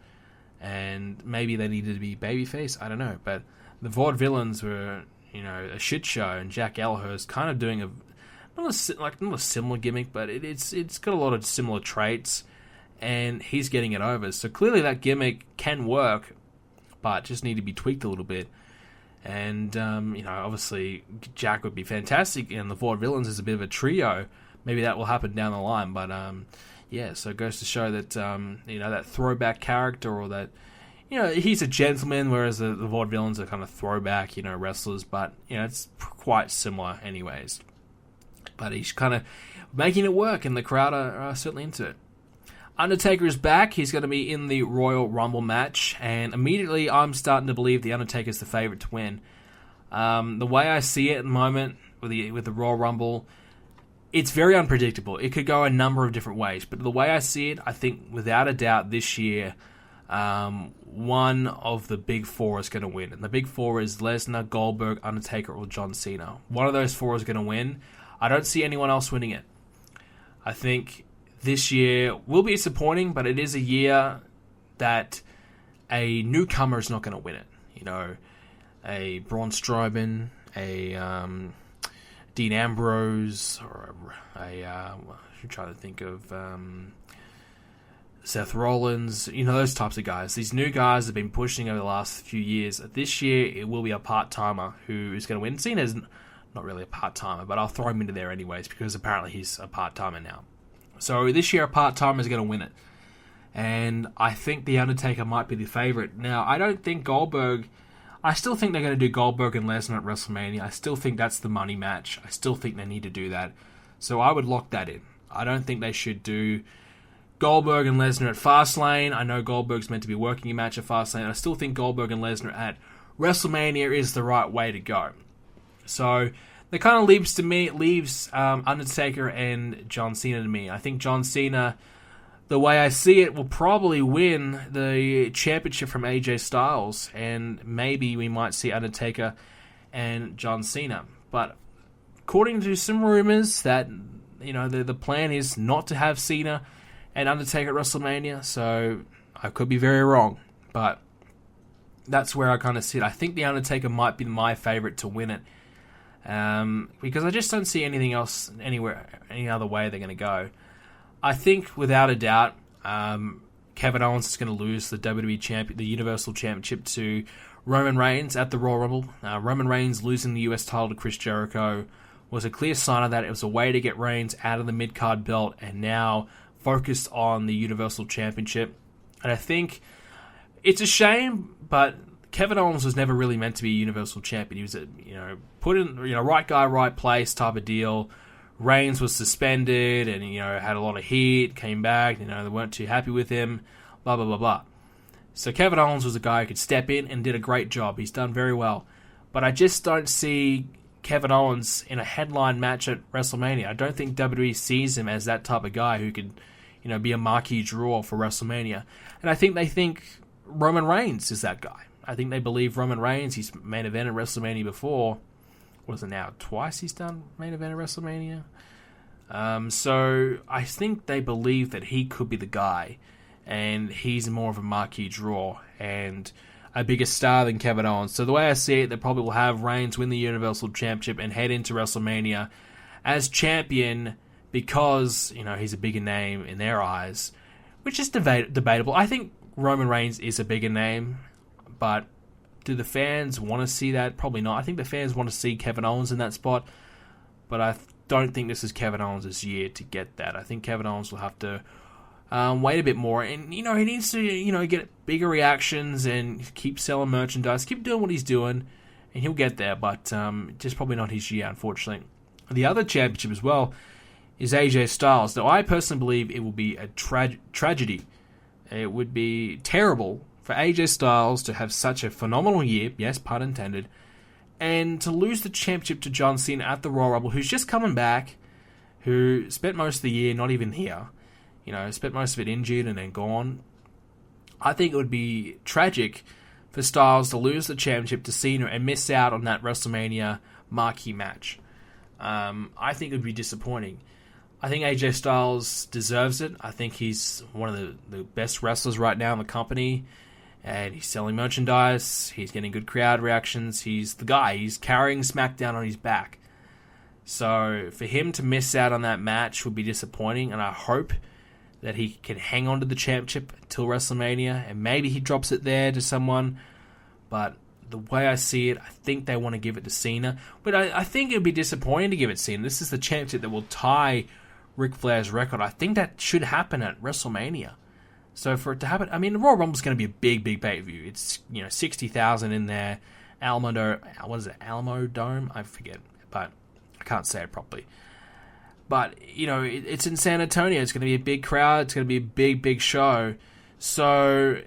and maybe they needed to be babyface. I don't know, but the Vaudevillains were, a shit show, and Jack Gallagher is kind of doing not a similar gimmick, but it's got a lot of similar traits, and he's getting it over. So clearly that gimmick can work, but just need to be tweaked a little bit. And, obviously Jack would be fantastic, and the Vaudevillains is a bit of a trio. Maybe that will happen down the line, but, so it goes to show that, that throwback character, or that, he's a gentleman, whereas the Vaudevillains are kind of throwback, wrestlers, but, it's quite similar anyways. But he's kind of making it work, and the crowd are certainly into it. Undertaker is back. He's going to be in the Royal Rumble match, and immediately I'm starting to believe the Undertaker's the favorite to win. The way I see it at the moment with the Royal Rumble, it's very unpredictable. It could go a number of different ways, but the way I see it, I think without a doubt this year, one of the big four is going to win, and the big four is Lesnar, Goldberg, Undertaker, or John Cena. One of those four is going to win. I don't see anyone else winning it. I think this year will be disappointing, but it is a year that a newcomer is not going to win it. A Braun Strowman, a Dean Ambrose, or I'm trying to think of Seth Rollins, those types of guys. These new guys have been pushing over the last few years. This year, it will be a part-timer who is going to win. Cena's not really a part-timer, but I'll throw him into there anyways, because apparently he's a part-timer now. So this year, a part-timer is going to win it. And I think The Undertaker might be the favorite. Now, I don't think Goldberg... I still think they're going to do Goldberg and Lesnar at WrestleMania. I still think that's the money match. I still think they need to do that. So I would lock that in. I don't think they should do Goldberg and Lesnar at Fastlane. I know Goldberg's meant to be working a match at Fastlane. I still think Goldberg and Lesnar at WrestleMania is the right way to go. So that kind of leaves Undertaker and John Cena to me. I think John Cena, the way I see it, will probably win the championship from AJ Styles, and maybe we might see Undertaker and John Cena. But according to some rumors that the plan is not to have Cena and Undertaker at WrestleMania, so I could be very wrong, but that's where I kind of see it. I think the Undertaker might be my favorite to win it. Because I just don't see anything else any other way they're going to go. I think, without a doubt, Kevin Owens is going to lose the WWE the Universal Championship to Roman Reigns at the Royal Rumble. Roman Reigns losing the US title to Chris Jericho was a clear sign of that. It was a way to get Reigns out of the mid-card belt and now focused on the Universal Championship. And I think it's a shame, but Kevin Owens was never really meant to be a Universal Champion. He was put in, right guy, right place type of deal. Reigns was suspended and, had a lot of heat, came back, they weren't too happy with him, blah, blah, blah, blah. So Kevin Owens was a guy who could step in and did a great job. He's done very well. But I just don't see Kevin Owens in a headline match at WrestleMania. I don't think WWE sees him as that type of guy who could, be a marquee draw for WrestleMania. And I think they think Roman Reigns is that guy. I think they believe Roman Reigns, he's main event at WrestleMania before. What is it now? Twice he's done main event at WrestleMania? So I think they believe that he could be the guy, and he's more of a marquee draw and a bigger star than Kevin Owens. So the way I see it, they probably will have Reigns win the Universal Championship and head into WrestleMania as champion because, he's a bigger name in their eyes, which is debatable. I think Roman Reigns is a bigger name, but do the fans want to see that? Probably not. I think the fans want to see Kevin Owens in that spot, but I don't think this is Kevin Owens' year to get that. I think Kevin Owens will have to wait a bit more, and he needs to get bigger reactions and keep selling merchandise, keep doing what he's doing, and he'll get there. But just probably not his year, unfortunately. The other championship as well is AJ Styles. Though I personally believe it will be a tragedy. It would be terrible for AJ Styles to have such a phenomenal year, yes, pun intended, and to lose the championship to John Cena at the Royal Rumble, who's just coming back, who spent most of the year not even here, spent most of it injured and then gone. I think it would be tragic for Styles to lose the championship to Cena and miss out on that WrestleMania marquee match. I think it would be disappointing. I think AJ Styles deserves it. I think he's one of the best wrestlers right now in the company. And he's selling merchandise. He's getting good crowd reactions. He's the guy. He's carrying SmackDown on his back. So for him to miss out on that match would be disappointing. And I hope that he can hang on to the championship until WrestleMania. And maybe he drops it there to someone. But the way I see it, I think they want to give it to Cena. But I think it would be disappointing to give it to Cena. This is the championship that will tie Ric Flair's record. I think that should happen at WrestleMania. So for it to happen, I mean, the Royal Rumble is going to be a big, big pay-per-view. It's 60,000 in there. Alamo Dome? I forget, but I can't say it properly. But it's in San Antonio. It's going to be a big crowd. It's going to be a big, big show. So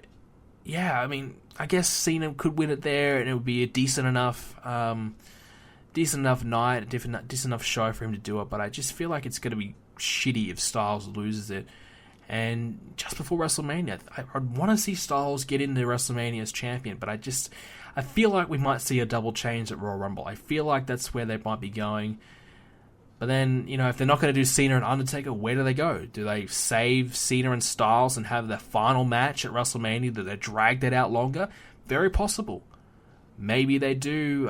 yeah, I mean, I guess Cena could win it there, and it would be a decent enough night, a decent enough show for him to do it. But I just feel like it's going to be shitty if Styles loses it. And just before WrestleMania, I'd want to see Styles get into WrestleMania as champion, but I feel like we might see a double change at Royal Rumble. I feel like that's where they might be going. But then, if they're not going to do Cena and Undertaker, where do they go? Do they save Cena and Styles and have the final match at WrestleMania? Do they drag that out longer? Very possible. Maybe they do,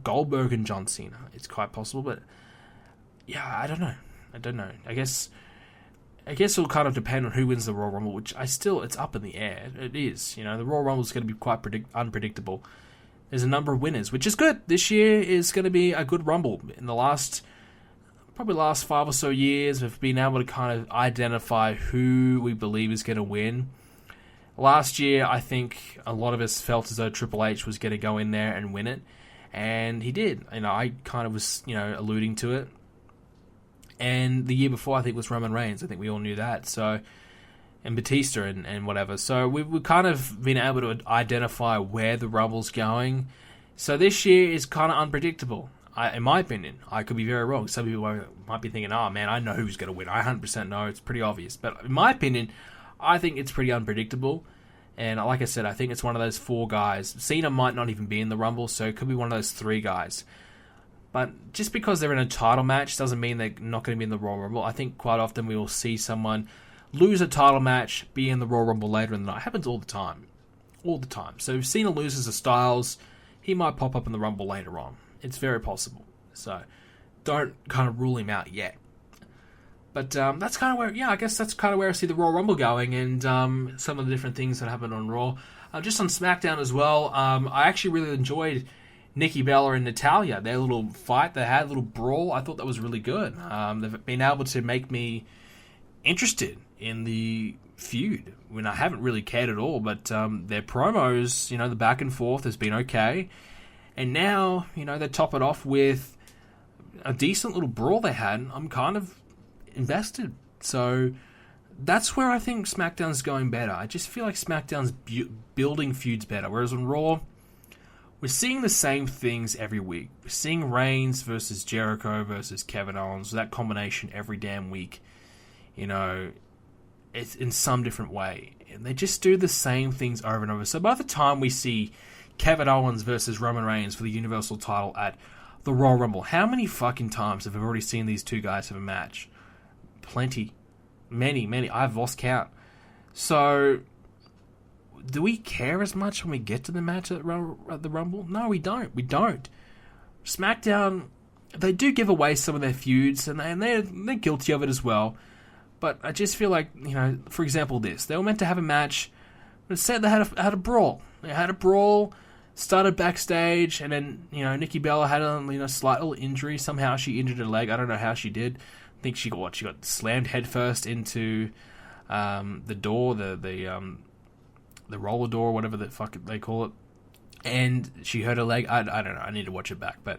Goldberg and John Cena. It's quite possible, but yeah, I don't know. I guess it'll kind of depend on who wins the Royal Rumble, which it's up in the air. It is. The Royal Rumble is going to be quite unpredictable. There's a number of winners, which is good. This year is going to be a good Rumble. In the last 5 or so years, we've been able to kind of identify who we believe is going to win. Last year, I think a lot of us felt as though Triple H was going to go in there and win it, and he did. I kind of was, alluding to it. And the year before, I think, was Roman Reigns. I think we all knew that. So, and Batista and whatever. So we've kind of been able to identify where the Rumble's going. So this year is kind of unpredictable. In my opinion, I could be very wrong. Some people might be thinking, oh man, I know who's going to win. I 100% know. It's pretty obvious. But in my opinion, I think it's pretty unpredictable. And like I said, I think it's one of those 4 guys. Cena might not even be in the Rumble, so it could be one of those 3 guys. But just because they're in a title match doesn't mean they're not going to be in the Royal Rumble. I think quite often we will see someone lose a title match, be in the Royal Rumble later in the night. It happens all the time. All the time. So if Cena loses to Styles, he might pop up in the Rumble later on. It's very possible. So don't kind of rule him out yet. But that's kind of where, I guess that's kind of where I see the Royal Rumble going, and some of the different things that happened on Raw. Just on SmackDown as well, I actually really enjoyed Nikki Bella and Natalya, their little fight they had, little brawl. I thought that was really good. They've been able to make me interested in the feud when I haven't really cared at all. But their promos, the back and forth has been okay. And now, they top it off with a decent little brawl they had. I'm kind of invested. So that's where I think SmackDown's going better. I just feel like SmackDown's building feuds better. Whereas on Raw, we're seeing the same things every week. We're seeing Reigns versus Jericho versus Kevin Owens. That combination every damn week. It's in some different way. And they just do the same things over and over. So by the time we see Kevin Owens versus Roman Reigns for the Universal title at the Royal Rumble, how many fucking times have we already seen these 2 guys have a match? Plenty. Many. I've lost count. So do we care as much when we get to the match at the Rumble? No, we don't. SmackDown, they do give away some of their feuds, and they're guilty of it as well. But I just feel like, for example, they were meant to have a match, but instead they had a brawl. They had a brawl, started backstage, and then, Nikki Bella had a slight little injury. Somehow she injured her leg. I don't know how she did. I think she got slammed headfirst into the door, the roller door, whatever the fuck they call it, and she hurt her leg. I don't know. I need to watch it back, but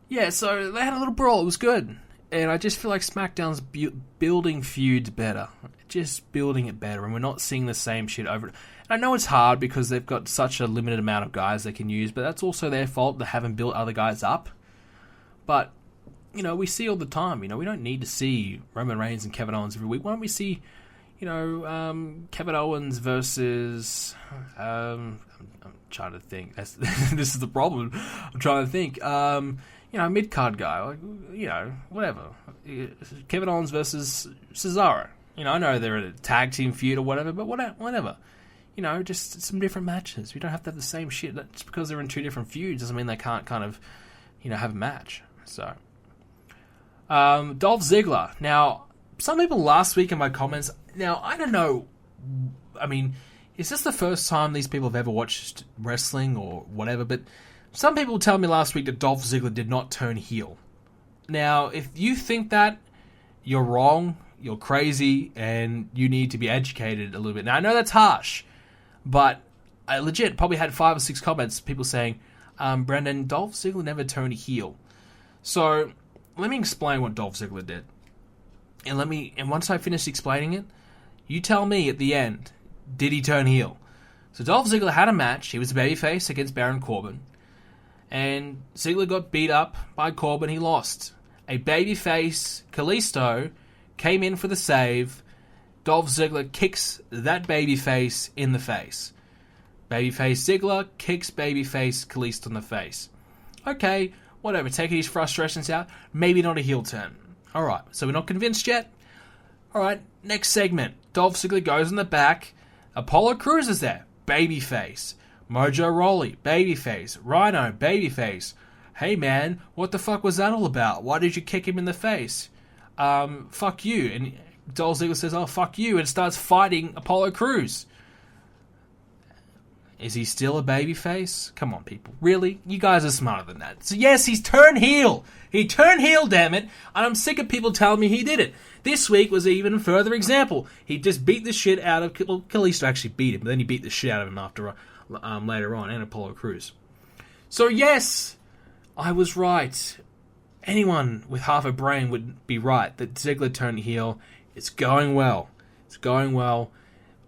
yeah. So they had a little brawl. It was good, and I just feel like SmackDown's building feuds better, just building it better, and we're not seeing the same shit over. And I know it's hard because they've got such a limited amount of guys they can use, but that's also their fault. They haven't built other guys up, but we see all the time. We don't need to see Roman Reigns and Kevin Owens every week. Why don't we see Kevin Owens versus... I'm trying to think. This is the problem. I'm trying to think. Mid-card guy. Whatever. Kevin Owens versus Cesaro. I know they're in a tag team feud or whatever, but whatever. Just some different matches. We don't have to have the same shit. Just because they're in two different feuds doesn't mean they can't kind of, have a match. So, Dolph Ziggler. Now, some people last week in my comments... Now, I don't know... I mean, is this the first time these people have ever watched wrestling or whatever? But some people tell me last week that Dolph Ziggler did not turn heel. Now, if you think that, you're wrong, you're crazy, and you need to be educated a little bit. Now, I know that's harsh, but I legit probably had 5 or 6 comments, people saying, Brendan, Dolph Ziggler never turned heel. So, let me explain what Dolph Ziggler did. And once I finish explaining it, you tell me at the end, did he turn heel? So Dolph Ziggler had a match. He was a babyface against Baron Corbin. And Ziggler got beat up by Corbin. He lost. A babyface, Kalisto, came in for the save. Dolph Ziggler kicks that babyface in the face. Babyface Ziggler kicks babyface Kalisto in the face. Okay, whatever. Taking his frustrations out. Maybe not a heel turn. Alright, so we're not convinced yet? Alright, next segment. Dolph Ziggler goes in the back. Apollo Crews is there. Babyface. Mojo Rawley. Babyface. Rhino. Babyface. Hey man, what the fuck was that all about? Why did you kick him in the face? Fuck you. And Dolph Ziggler says, oh, fuck you, and starts fighting Apollo Crews. Is he still a babyface? Come on, people. Really? You guys are smarter than that. So yes, he's turned heel. He turned heel, damn it. And I'm sick of people telling me he did it. This week was an even further example. He just beat the shit out of... Well, Kalisto actually beat him, but then he beat the shit out of him after later on, and Apollo Crews. So yes, I was right. Anyone with half a brain would be right that Ziggler turned heel. It's going well. It's going well.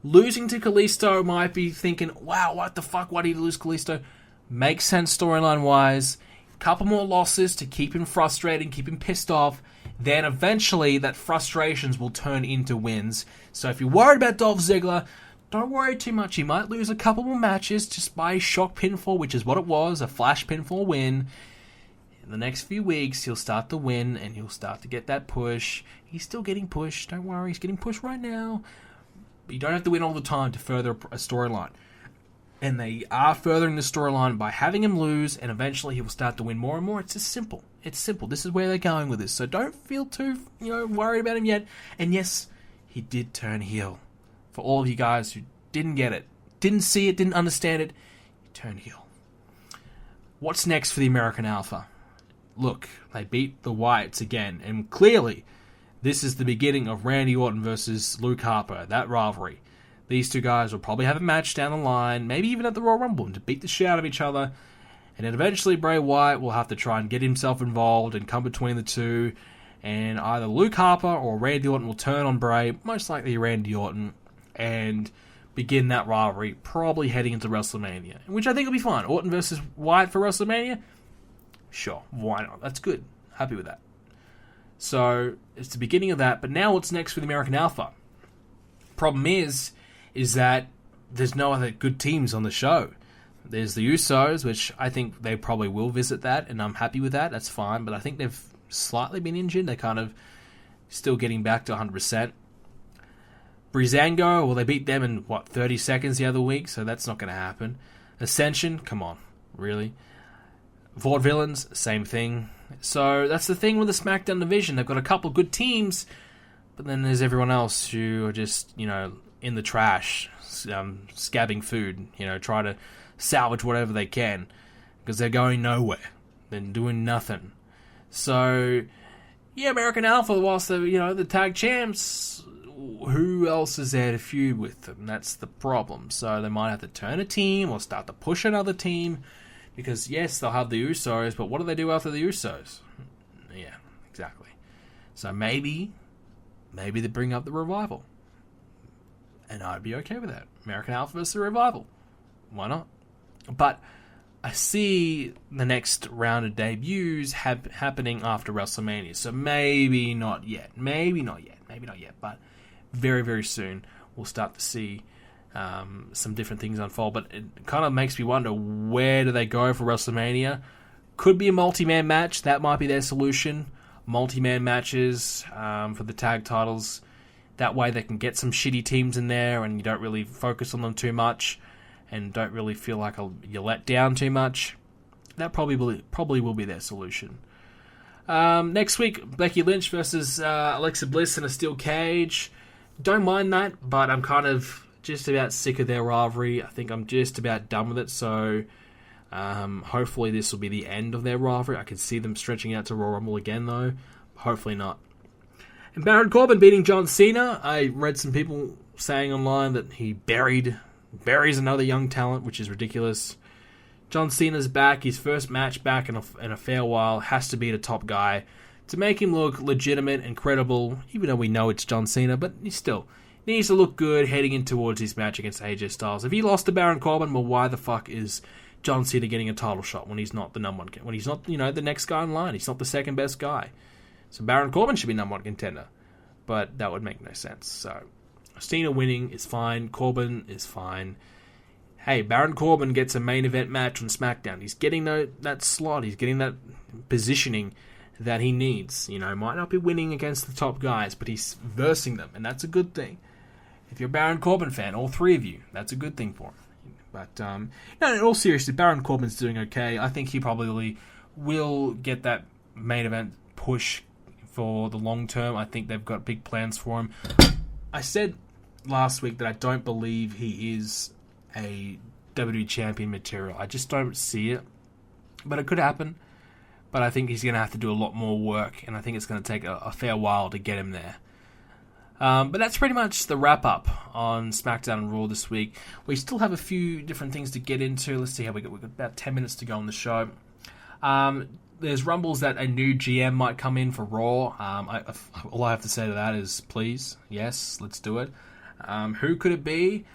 Losing to Kalisto might be thinking, wow, what the fuck, why did he lose Kalisto? Makes sense storyline-wise. Couple more losses to keep him frustrated, keep him pissed off. Then eventually that frustrations will turn into wins. So if you're worried about Dolph Ziggler, don't worry too much. He might lose a couple more matches just by shock pinfall, which is what it was, a flash pinfall win. In the next few weeks, he'll start to win, and he'll start to get that push. He's still getting pushed. Don't worry, he's getting pushed right now. But you don't have to win all the time to further a storyline. And they are furthering the storyline by having him lose, and eventually he will start to win more and more. It's just simple. It's simple. This is where they're going with this. So don't feel too, worried about him yet. And yes, he did turn heel. For all of you guys who didn't get it, didn't see it, didn't understand it, he turned heel. What's next for the American Alpha? Look, they beat the Wyatts again, and clearly this is the beginning of Randy Orton versus Luke Harper, that rivalry. These two guys will probably have a match down the line, maybe even at the Royal Rumble, to beat the shit out of each other. And then eventually Bray Wyatt will have to try and get himself involved and come between the two. And either Luke Harper or Randy Orton will turn on Bray, most likely Randy Orton, and begin that rivalry, probably heading into WrestleMania. Which I think will be fine. Orton versus Wyatt for WrestleMania? Sure, why not? That's good. Happy with that. So, it's the beginning of that. But now what's next for the American Alpha? Problem is that there's no other good teams on the show. There's the Usos, which I think they probably will visit that, and I'm happy with that. That's fine, but I think they've slightly been injured. They're kind of still getting back to 100%. Breezango, well, they beat them in, 30 seconds the other week, so that's not going to happen. Ascension, come on, really? Vaudevillains, same thing. So that's the thing with the SmackDown division. They've got a couple good teams, but then there's everyone else who are just, in the trash, scabbing food, try to salvage whatever they can, because they're going nowhere. They're doing nothing. So, yeah, American Alpha, whilst they're, the tag champs, who else is there to feud with them? That's the problem. So they might have to turn a team or start to push another team, because, yes, they'll have the Usos, but what do they do after the Usos? Yeah, exactly. So maybe they bring up the Revival. And I'd be okay with that. American Alpha versus the Revival. Why not? But I see the next round of debuts happening after WrestleMania. So maybe not yet. But very, very soon we'll start to see some different things unfold. But it kind of makes me wonder, where do they go for WrestleMania? Could be a multi-man match. That might be their solution. Multi-man matches for the tag titles. That way they can get some shitty teams in there and you don't really focus on them too much and don't really feel like you're let down too much. That probably will be their solution. Next week, Becky Lynch versus Alexa Bliss in a steel cage. Don't mind that, but I'm kind of just about sick of their rivalry. I think I'm just about done with it, so hopefully this will be the end of their rivalry. I can see them stretching out to Royal Rumble again, though. Hopefully not. And Baron Corbin beating John Cena. I read some people saying online that he buries another young talent, which is ridiculous. John Cena's back. His first match back in a fair while. Has to be the top guy to make him look legitimate and credible, even though we know it's John Cena, but he still needs to look good heading in towards his match against AJ Styles. If he lost to Baron Corbin, well, why the fuck is John Cena getting a title shot when he's not the number one, when he's not, the next guy in line? He's not the second best guy. So Baron Corbin should be number one contender, but that would make no sense. So Cena winning is fine. Corbin is fine. Hey, Baron Corbin gets a main event match on SmackDown. He's getting that slot. He's getting that positioning that he needs. Might not be winning against the top guys, but he's versing them, and that's a good thing. If you're a Baron Corbin fan, all three of you, that's a good thing for him. But in all seriousness, Baron Corbin's doing okay. I think he probably will get that main event push for the long term. I think they've got big plans for him. I said last week that I don't believe he is a WWE champion material. I just don't see it. But it could happen. But I think he's going to have to do a lot more work, and I think it's going to take a fair while to get him there. But that's pretty much the wrap-up on SmackDown and Raw this week. We still have a few different things to get into. Let's see how we've got about 10 minutes to go on the show. There's rumbles that a new GM might come in for Raw. All I have to say to that is, please, yes, let's do it. Who could it be?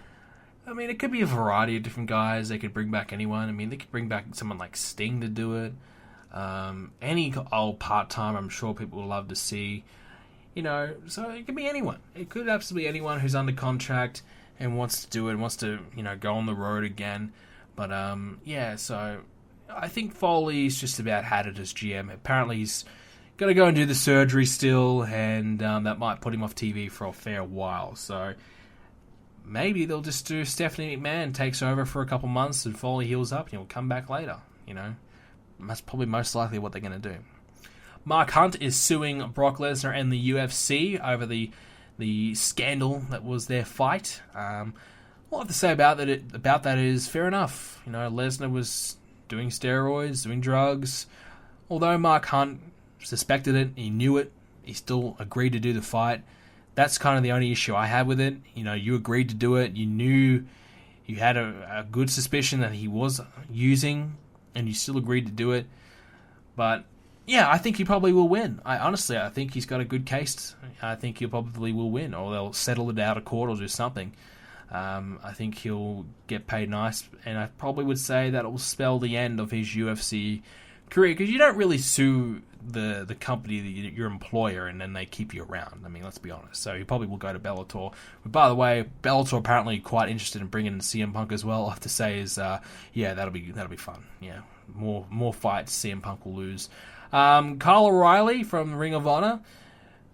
I mean, it could be a variety of different guys. They could bring back anyone. I mean, they could bring back someone like Sting to do it. Any old part-time, I'm sure people would love to see. So it could be anyone. It could absolutely be anyone who's under contract and wants to do it, wants to, go on the road again. But, so I think Foley's just about had it as GM. Apparently he's going to go and do the surgery still, and that might put him off TV for a fair while. So maybe they'll just do Stephanie McMahon takes over for a couple months and Foley heals up and he'll come back later, That's probably most likely what they're going to do. Mark Hunt is suing Brock Lesnar and the UFC over the scandal that was their fight. All I have to say about that is fair enough. Lesnar was doing steroids, doing drugs. Although Mark Hunt suspected it, he knew it, he still agreed to do the fight. That's kind of the only issue I have with it. You agreed to do it. You knew you had a good suspicion that he was using, and you still agreed to do it. But yeah, I think he probably will win. I think he's got a good case. I think he probably will win, or they'll settle it out of court or do something. I think he'll get paid nice, and I probably would say that it will spell the end of his UFC career, because you don't really sue the company, your employer, and then they keep you around. I mean, let's be honest. So he probably will go to Bellator. But by the way, Bellator apparently quite interested in bringing in CM Punk as well. All I have to say is, that'll be fun. Yeah, more fights. CM Punk will lose. Kyle O'Reilly from Ring of Honor.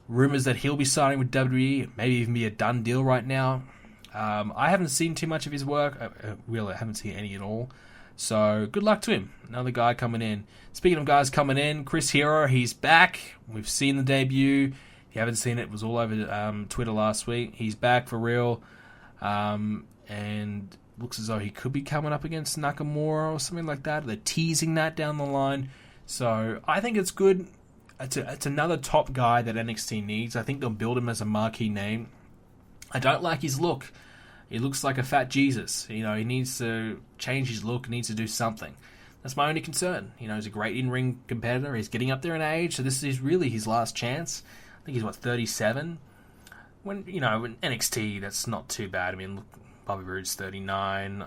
Rumors that he'll be signing with WWE. Maybe even be a done deal right now. I haven't seen too much of his work. I haven't seen any at all. So good luck to him. Another guy coming in. Speaking of guys coming in, Chris Hero, he's back. We've seen the debut. If you haven't seen it, it was all over Twitter last week. He's back for real. And looks as though he could be coming up against Nakamura or something like that. They're teasing that down the line. So I think it's good. It's another top guy that NXT needs. I think they'll build him as a marquee name. I don't like his look. He looks like a fat Jesus. He needs to change his look. He needs to do something. That's my only concern. He's a great in-ring competitor. He's getting up there in age, so this is really his last chance. I think he's, 37? When NXT, that's not too bad. I mean, look, Bobby Roode's 39.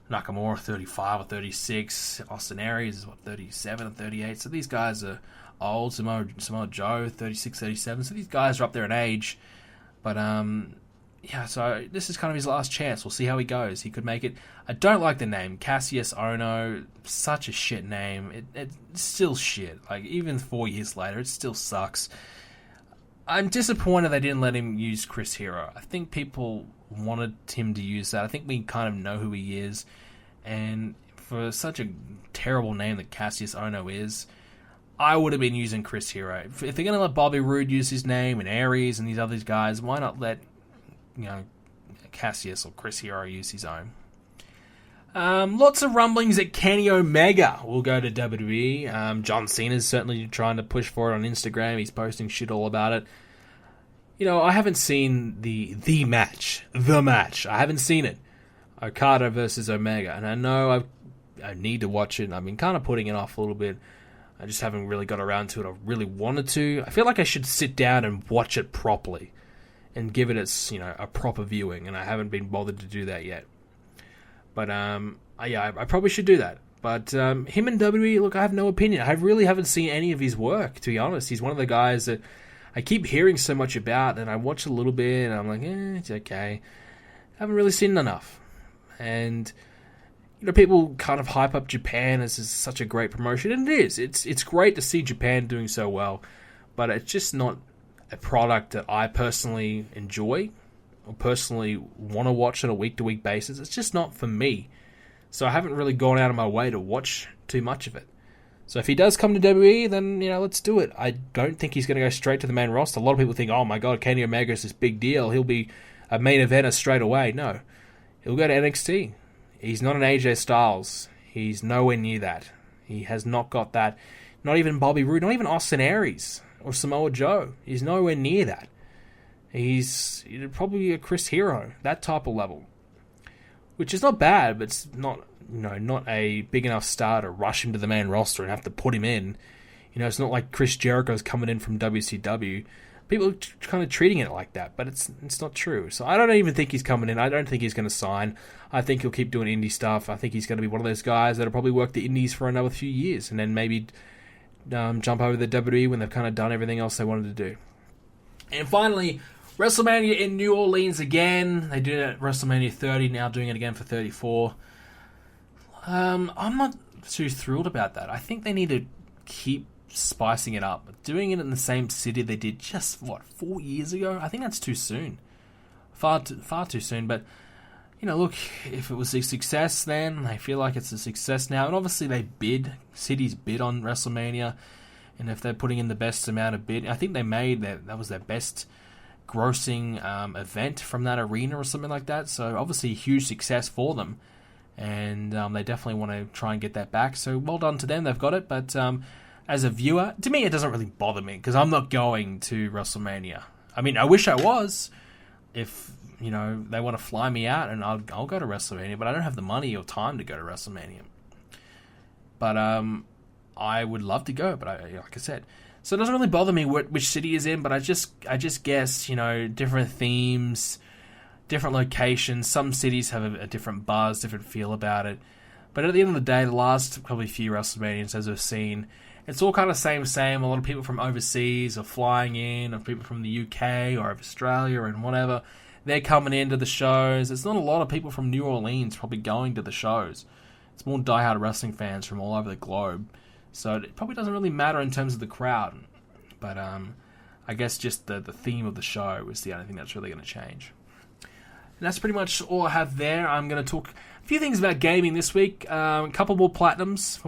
Nakamura, 35 or 36. Austin Aries is, 37 or 38. So these guys are old. Samoa Joe, 36, 37. So these guys are up there in age. But, yeah, so this is kind of his last chance. We'll see how he goes. He could make it. I don't like the name. Cassius Ohno, such a shit name. It's still shit. Like, even 4 years later, it still sucks. I'm disappointed they didn't let him use Chris Hero. I think people wanted him to use that. I think we kind of know who he is. And for such a terrible name that Cassius Ohno is, I would have been using Chris Hero. If they're going to let Bobby Roode use his name and Aries and these other guys, why not let Cassius or Chris Hero use his own? Lots of rumblings that Kenny Omega will go to WWE. John Cena's certainly trying to push for it on Instagram. He's posting shit all about it. I haven't seen the match. I haven't seen it. Okada versus Omega. And I know I need to watch it. I've been kind of putting it off a little bit. I just haven't really got around to it. I really wanted to. I feel like I should sit down and watch it properly and give it its, a proper viewing, and I haven't been bothered to do that yet. But, I probably should do that. But him and WWE, look, I have no opinion. I really haven't seen any of his work, to be honest. He's one of the guys that I keep hearing so much about, and I watch a little bit, and I'm like, it's okay. I haven't really seen enough. And people kind of hype up Japan as such a great promotion, and it is. It's great to see Japan doing so well, but it's just not a product that I personally enjoy or personally want to watch on a week-to-week basis. It's just not for me. So I haven't really gone out of my way to watch too much of it. So if he does come to WWE, then, let's do it. I don't think he's going to go straight to the main roster. A lot of people think, oh my god, Kenny Omega is this big deal. He'll be a main eventer straight away. No. He'll go to NXT. He's not an AJ Styles. He's nowhere near that. He has not got that. Not even Bobby Roode. Not even Austin Aries or Samoa Joe. He's nowhere near that. He's probably a Chris Hero. That type of level. Which is not bad, but it's not, not a big enough star to rush him to the main roster and have to put him in. It's not like Chris Jericho's coming in from WCW. People are kind of treating it like that, but it's not true. So I don't even think he's coming in. I don't think he's going to sign. I think he'll keep doing indie stuff. I think he's going to be one of those guys that'll probably work the indies for another few years and then maybe jump over to the WWE when they've kind of done everything else they wanted to do. And finally, WrestleMania in New Orleans again. They did it at WrestleMania 30, now doing it again for 34. I'm not too thrilled about that. I think they need to keep spicing it up. Doing it in the same city they did just, 4 years ago? I think that's too soon. Far too soon, but, look, if it was a success then, I feel like it's a success now. And obviously cities bid on WrestleMania, and if they're putting in the best amount of bid, I think they made that was their best grossing event from that arena or something like that. So obviously a huge success for them, and they definitely want to try and get that back. So well done to them, they've got it. But as a viewer, to me it doesn't really bother me because I'm not going to WrestleMania. I mean, I wish I was. If they want to fly me out, and I'll go to WrestleMania, but I don't have the money or time to go to WrestleMania. But I would love to go, but like I said. So it doesn't really bother me which city is in, but I just guess, different themes, different locations. Some cities have a different buzz, different feel about it. But at the end of the day, the last probably few WrestleManias, as we've seen, it's all kind of same. A lot of people from overseas are flying in, or people from the UK or Australia and whatever. They're coming into the shows. There's not a lot of people from New Orleans probably going to the shows. It's more diehard wrestling fans from all over the globe. So it probably doesn't really matter in terms of the crowd. But I guess just the theme of the show is the only thing that's really going to change. And that's pretty much all I have there. I'm going to talk a few things about gaming this week. A couple more platinums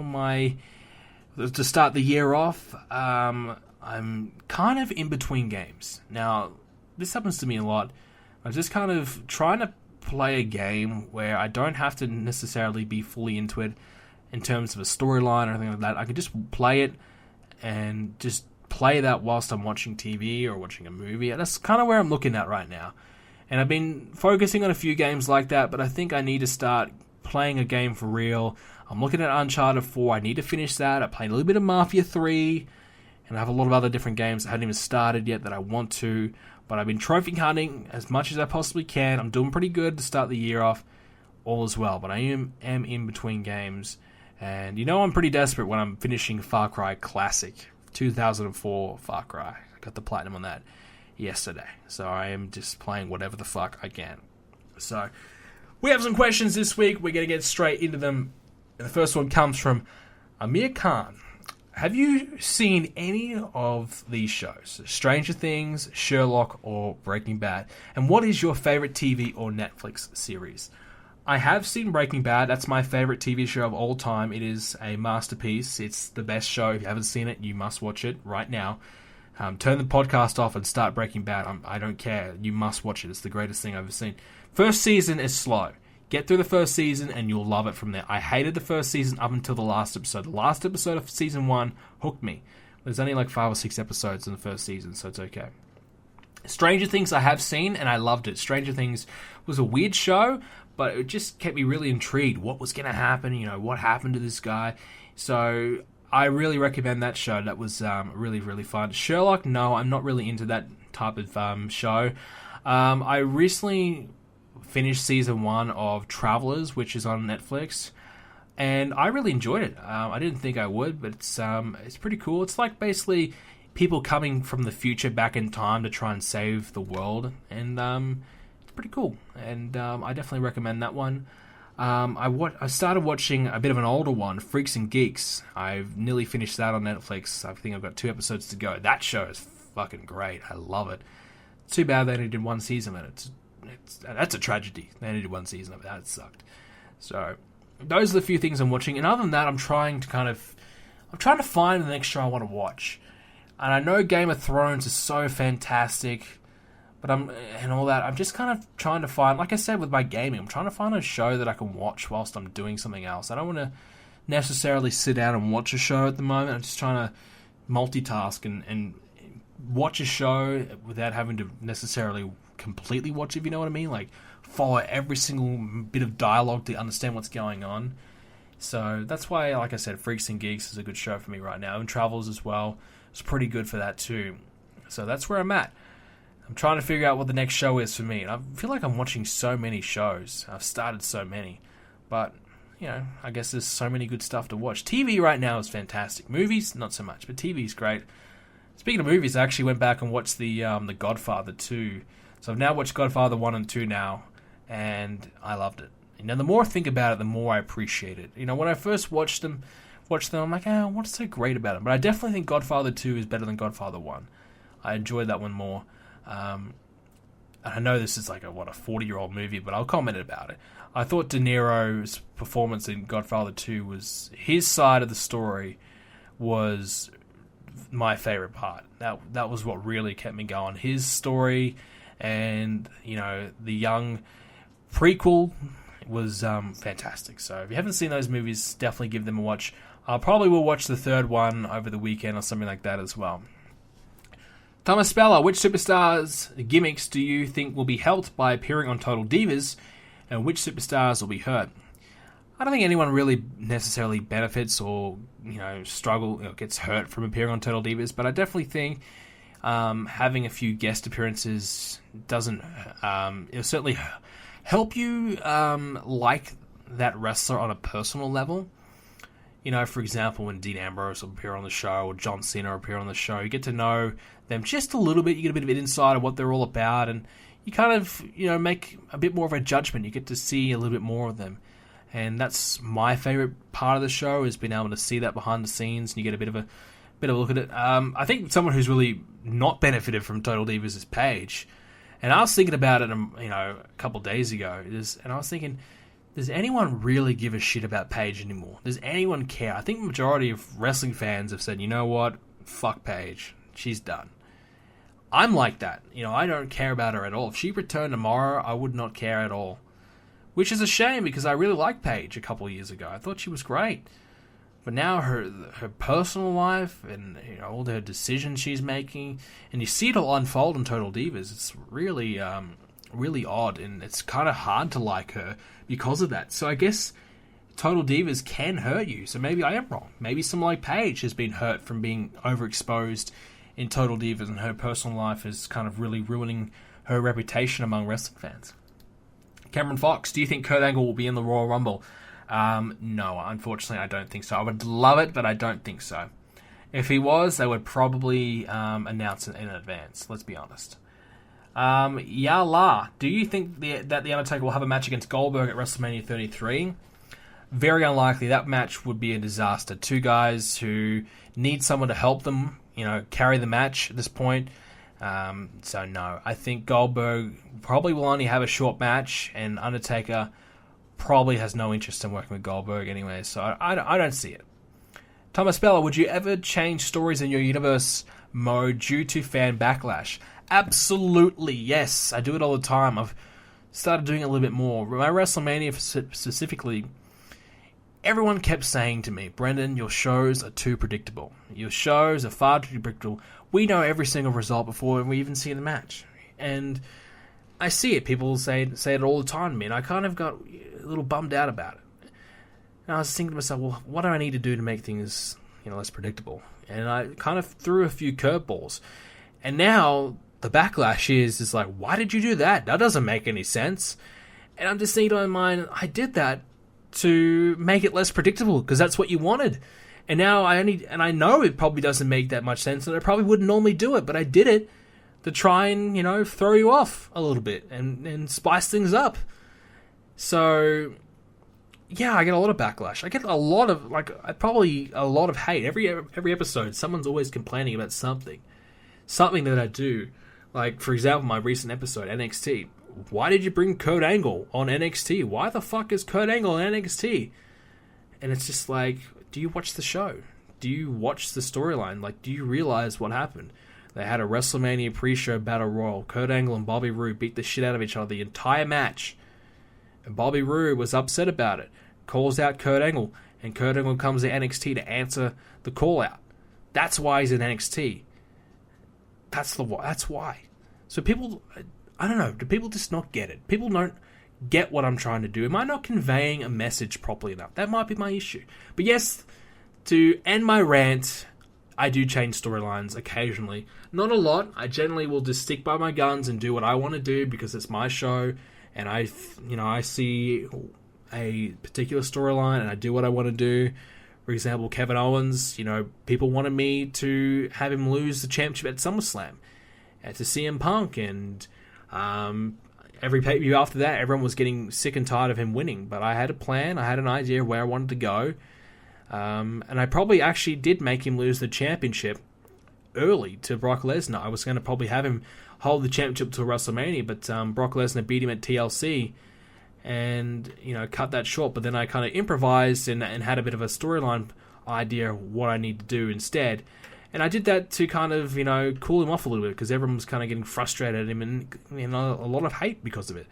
to start the year off. I'm kind of in between games. Now, this happens to me a lot. I'm just kind of trying to play a game where I don't have to necessarily be fully into it in terms of a storyline or anything like that. I can just play it and just play that whilst I'm watching TV or watching a movie. And that's kind of where I'm looking at right now. And I've been focusing on a few games like that, but I think I need to start playing a game for real. I'm looking at Uncharted 4. I need to finish that. I played a little bit of Mafia 3, and I have a lot of other different games that I haven't even started yet that I want to. But I've been trophy hunting as much as I possibly can. I'm doing pretty good to start the year off, all as well. But I am in between games. And I'm pretty desperate when I'm finishing Far Cry Classic, 2004 Far Cry. I got the platinum on that. yesterday. So I am just playing whatever the fuck I can. So we have some questions this week. We're going to get straight into them. The first one comes from Amir Khan. Have you seen any of these shows? Stranger Things, Sherlock, or Breaking Bad? And what is your favorite TV or Netflix series? I have seen Breaking Bad. That's my favorite TV show of all time. It is a masterpiece. It's the best show. If you haven't seen it, you must watch it right now. Turn the podcast off and start Breaking Bad. I don't care. You must watch it. It's the greatest thing I've ever seen. First season is slow. Get through the first season and you'll love it from there. I hated the first season up until the last episode. The last episode of season 1 hooked me. There's only like 5 or 6 episodes in the first season, so it's okay. Stranger Things I have seen and I loved it. Stranger Things was a weird show, but it just kept me really intrigued. What was going to happen? You know, what happened to this guy? So I really recommend that show. That was really, really fun. Sherlock, no, I'm not really into that type of show. I recently finished season 1 of Travelers, which is on Netflix, and I really enjoyed it. I didn't think I would, but it's pretty cool. It's like basically people coming from the future back in time to try and save the world, and it's pretty cool. And I definitely recommend that one. I started watching a bit of an older one, Freaks and Geeks. I've nearly finished that on Netflix. I think I've got 2 episodes to go. That show is fucking great. I love it. Too bad they only did 1 season of it. That's a tragedy. They only did 1 season of it. That sucked. So those are the few things I'm watching. And other than that, I'm trying to find the next show I want to watch. And I know Game of Thrones is so fantastic, but I'm just kind of trying to find, like I said with my gaming, I'm trying to find a show that I can watch whilst I'm doing something else. I don't want to necessarily sit down and watch a show at the moment. I'm just trying to multitask and watch a show without having to necessarily completely watch it, if you know what I mean. Like, follow every single bit of dialogue to understand what's going on. So that's why, like I said, Freaks and Geeks is a good show for me right now. And Travels as well. It's pretty good for that too. So that's where I'm at. I'm trying to figure out what the next show is for me. And I feel like I'm watching so many shows. I've started so many. But, you know, I guess there's so many good stuff to watch. TV right now is fantastic. Movies, not so much. But TV's great. Speaking of movies, I actually went back and watched the Godfather 2. So I've now watched Godfather 1 and 2 now. And I loved it. Now, the more I think about it, the more I appreciate it. You know, when I first watched them, I'm like, what's so great about it? But I definitely think Godfather 2 is better than Godfather 1. I enjoyed that one more. And I know this is like a 40-year-old movie, but I'll comment about it. I thought De Niro's performance in Godfather 2 was, his side of the story was my favorite part. That was what really kept me going. His story and, you know, the young prequel was fantastic. So if you haven't seen those movies, definitely give them a watch. I probably will watch the third one over the weekend or something like that as well. Thomas Speller, which superstars' gimmicks do you think will be helped by appearing on Total Divas, and which superstars will be hurt? I don't think anyone really necessarily benefits or, you know, gets hurt from appearing on Total Divas, but I definitely think having a few guest appearances doesn't, it'll certainly help you like that wrestler on a personal level. You know, for example, when Dean Ambrose will appear on the show or John Cena will appear on the show, you get to know them just a little bit. You get a bit of an insight of what they're all about, and you kind of, you know, make a bit more of a judgment. You get to see a little bit more of them. And that's my favorite part of the show, is being able to see that behind the scenes, and you get a bit of a look at it. I think someone who's really not benefited from Total Divas is Paige. And I was thinking about it, you know, a couple of days ago, and I was thinking, does anyone really give a shit about Paige anymore? Does anyone care? I think the majority of wrestling fans have said, you know what, fuck Paige, she's done. I'm like that. You know, I don't care about her at all. If she returned tomorrow, I would not care at all. Which is a shame, because I really liked Paige a couple of years ago. I thought she was great. But now her personal life and, you know, all the decisions she's making, and you see it all unfold in Total Divas. It's really, really odd, and it's kind of hard to like her because of that. So I guess Total Divas can hurt you. So maybe I am wrong. Maybe someone like Paige has been hurt from being overexposed in Total Divas, and her personal life is kind of really ruining her reputation among wrestling fans. Cameron Fox, do you think Kurt Angle will be in the Royal Rumble? No, unfortunately I don't think so. I would love it, but I don't think so. If he was, they would probably announce it in advance, let's be honest. Yala, do you think that The Undertaker will have a match against Goldberg at WrestleMania 33? Very unlikely. That match would be a disaster. Two guys who need someone to help them, carry the match at this point. So no, I think Goldberg probably will only have a short match, and Undertaker probably has no interest in working with Goldberg anyway, so I don't see it. Thomas Bella, would you ever change stories in your universe mode due to fan backlash? Absolutely, yes. I do it all the time. I've started doing it a little bit more. My WrestleMania specifically, everyone kept saying to me, Brendan, your shows are too predictable. Your shows are far too predictable. We know every single result before we even see the match. And I see it. People say it all the time to me, and I kind of got a little bummed out about it. And I was thinking to myself, well, what do I need to do to make things less predictable? And I kind of threw a few curveballs. And now the backlash is like, why did you do that? That doesn't make any sense. And I'm just thinking in my mind, I did that to make it less predictable because that's what you wanted. And now I know it probably doesn't make that much sense, and I probably wouldn't normally do it, but I did it to try and, throw you off a little bit and spice things up. So, yeah, I get a lot of backlash. I get a lot of, probably a lot of hate. Every episode, someone's always complaining about something that I do. Like, for example, my recent episode, NXT. Why did you bring Kurt Angle on NXT? Why the fuck is Kurt Angle on NXT? And it's just like, do you watch the show? Do you watch the storyline? Like, do you realize what happened? They had a WrestleMania pre-show battle royal. Kurt Angle and Bobby Roode beat the shit out of each other the entire match. And Bobby Roode was upset about it. Calls out Kurt Angle. And Kurt Angle comes to NXT to answer the call out. That's why he's in NXT. That's why. So people, I don't know, do people just not get it? People don't get what I'm trying to do. Am I not conveying a message properly enough? That might be my issue. But yes, to end my rant, I do change storylines occasionally. Not a lot. I generally will just stick by my guns and do what I want to do because it's my show, and I see a particular storyline and I do what I want to do. For example, Kevin Owens, people wanted me to have him lose the championship at SummerSlam to CM Punk, and every pay-per-view after that, everyone was getting sick and tired of him winning. But I had a plan. I had an idea of where I wanted to go. And I probably actually did make him lose the championship early to Brock Lesnar. I was going to probably have him hold the championship till WrestleMania, but Brock Lesnar beat him at TLC and, cut that short. But then I kind of improvised and had a bit of a storyline idea of what I need to do instead. And I did that to kind of, cool him off a little bit because everyone was kind of getting frustrated at him and, a lot of hate because of it.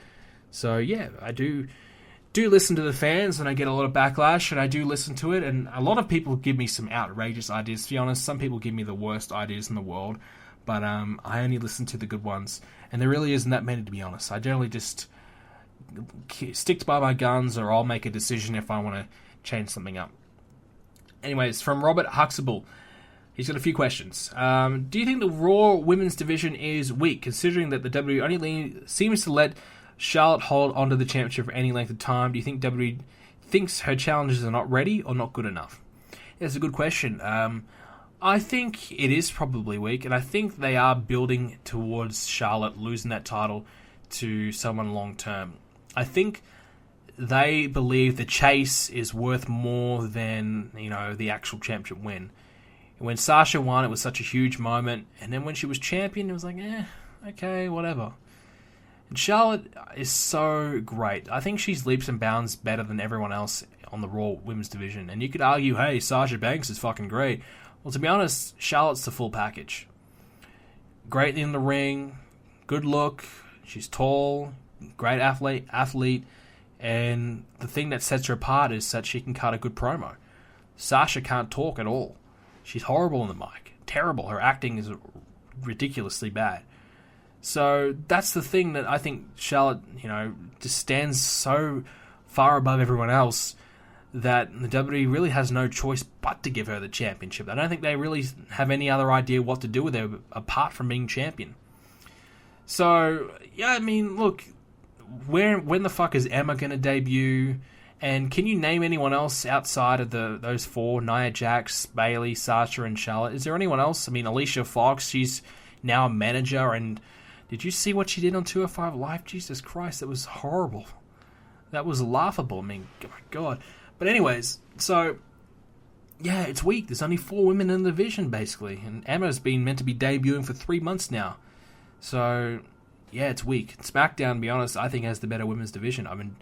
So, yeah, I do listen to the fans and I get a lot of backlash and I do listen to it. And a lot of people give me some outrageous ideas, to be honest. Some people give me the worst ideas in the world. But I only listen to the good ones. And there really isn't that many, to be honest. I generally just stick by my guns or I'll make a decision if I want to change something up. Anyways, from Robert Huxtable. He's got a few questions. Do you think the Raw women's division is weak, considering that the WWE only seems to let Charlotte hold onto the championship for any length of time? Do you think WWE thinks her challenges are not ready or not good enough? That's a good question. I think it is probably weak, and I think they are building towards Charlotte losing that title to someone long term. I think they believe the chase is worth more than, the actual championship win. When Sasha won, it was such a huge moment. And then when she was champion, it was like, okay, whatever. And Charlotte is so great. I think she's leaps and bounds better than everyone else on the Raw women's division. And you could argue, hey, Sasha Banks is fucking great. Well, to be honest, Charlotte's the full package. Great in the ring, good look, she's tall, great athlete. And the thing that sets her apart is that she can cut a good promo. Sasha can't talk at all. She's horrible on the mic. Terrible. Her acting is ridiculously bad. So that's the thing that I think Charlotte, just stands so far above everyone else that the WWE really has no choice but to give her the championship. I don't think they really have any other idea what to do with her apart from being champion. So, yeah, look, when the fuck is Emma going to debut? And can you name anyone else outside of those four? Nia Jax, Bayley, Sasha, and Charlotte. Is there anyone else? Alicia Fox, she's now a manager, and Did you see what she did on 205 Live? Jesus Christ, that was horrible. That was laughable. I mean, oh my God. But anyways, so, yeah, it's weak. There's only 4 women in the division, basically. And Emma's been meant to be debuting for 3 months now. So, yeah, it's weak. SmackDown, to be honest, I think has the better women's division. I mean,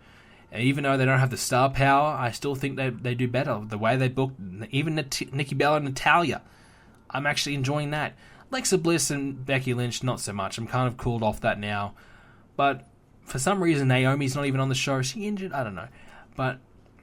even though they don't have the star power, I still think they do better. The way they booked, even Nikki Bella and Natalya, I'm actually enjoying that. Alexa Bliss and Becky Lynch, not so much. I'm kind of cooled off that now. But for some reason, Naomi's not even on the show. Is she injured? I don't know. But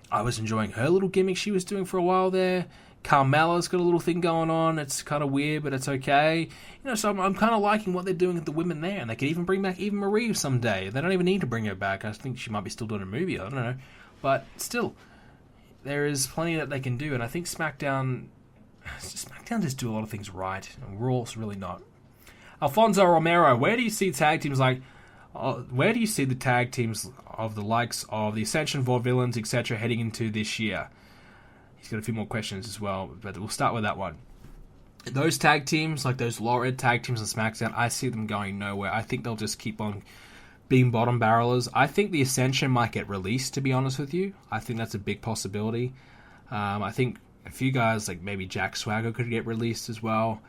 I was enjoying her little gimmick she was doing for a while there. Carmella's got a little thing going on. It's kind of weird, but it's okay. So I'm kind of liking what they're doing with the women there. And they could even bring back Eve Marie someday. They don't even need to bring her back. I think she might be still doing a movie. I don't know. But still, there is plenty that they can do. And I think SmackDown just do a lot of things right. And Raw's really not. Alfonso Romero, where do you see tag teams where do you see the tag teams of the likes of the Ascension, Vaudevillains, etc. heading into this year? He's got a few more questions as well, but we'll start with that one. Those tag teams, like those lower-ed tag teams on SmackDown, I see them going nowhere. I think they'll just keep on being bottom barrelers. I think the Ascension might get released, to be honest with you. I think that's a big possibility. I think a few guys, like maybe Jack Swagger, could get released as well.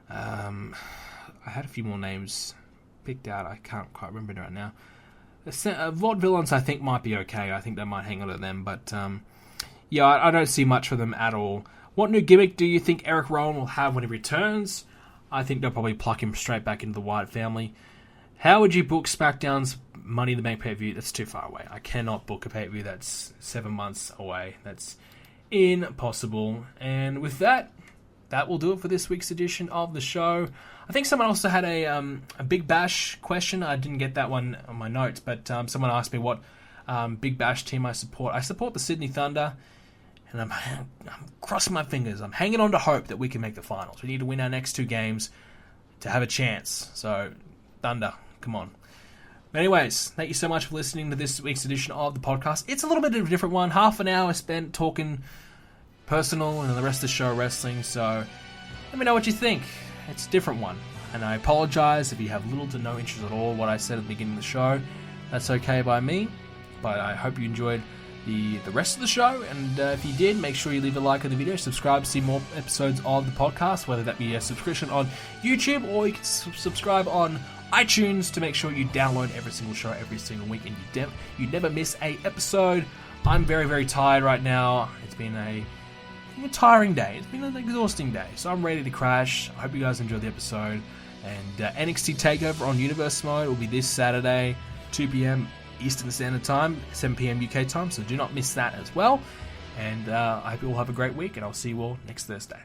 I had a few more names picked out. I can't quite remember right now. Vaudevillains, I think, might be okay. I think they might hang on to them, but yeah, I don't see much for them at all. What new gimmick do you think Eric Rowan will have when he returns? I think they'll probably pluck him straight back into the Wyatt family. How would you book SmackDown's Money in the Bank pay-per-view? That's too far away. I cannot book a pay-per-view that's 7 months away. That's impossible. And with that will do it for this week's edition of the show. I think someone also had a Big Bash question. I didn't get that one on my notes, but someone asked me what Big Bash team I support. I support the Sydney Thunder, and I'm crossing my fingers. I'm hanging on to hope that we can make the finals. We need to win our next 2 games to have a chance. So, Thunder, come on. But anyways, thank you so much for listening to this week's edition of the podcast. It's a little bit of a different one. Half an hour spent talking personal, and then the rest of the show wrestling. So, let me know what you think. It's a different one. And I apologize if you have little to no interest at all in what I said at the beginning of the show. That's okay by me. But I hope you enjoyed the rest of the show, and if you did, make sure you leave a like on the video, subscribe to see more episodes of the podcast, whether that be a subscription on YouTube or you can subscribe on iTunes to make sure you download every single show every single week and you never miss a episode. I'm very, very tired right now. It's been a tiring day. It's been an exhausting day, so I'm ready to crash. I hope you guys enjoyed the episode, and NXT TakeOver on Universe Mode will be this Saturday, 2 p.m. Eastern Standard Time, 7 p.m. UK time, so do not miss that as well. And I hope you all have a great week, and I'll see you all next Thursday.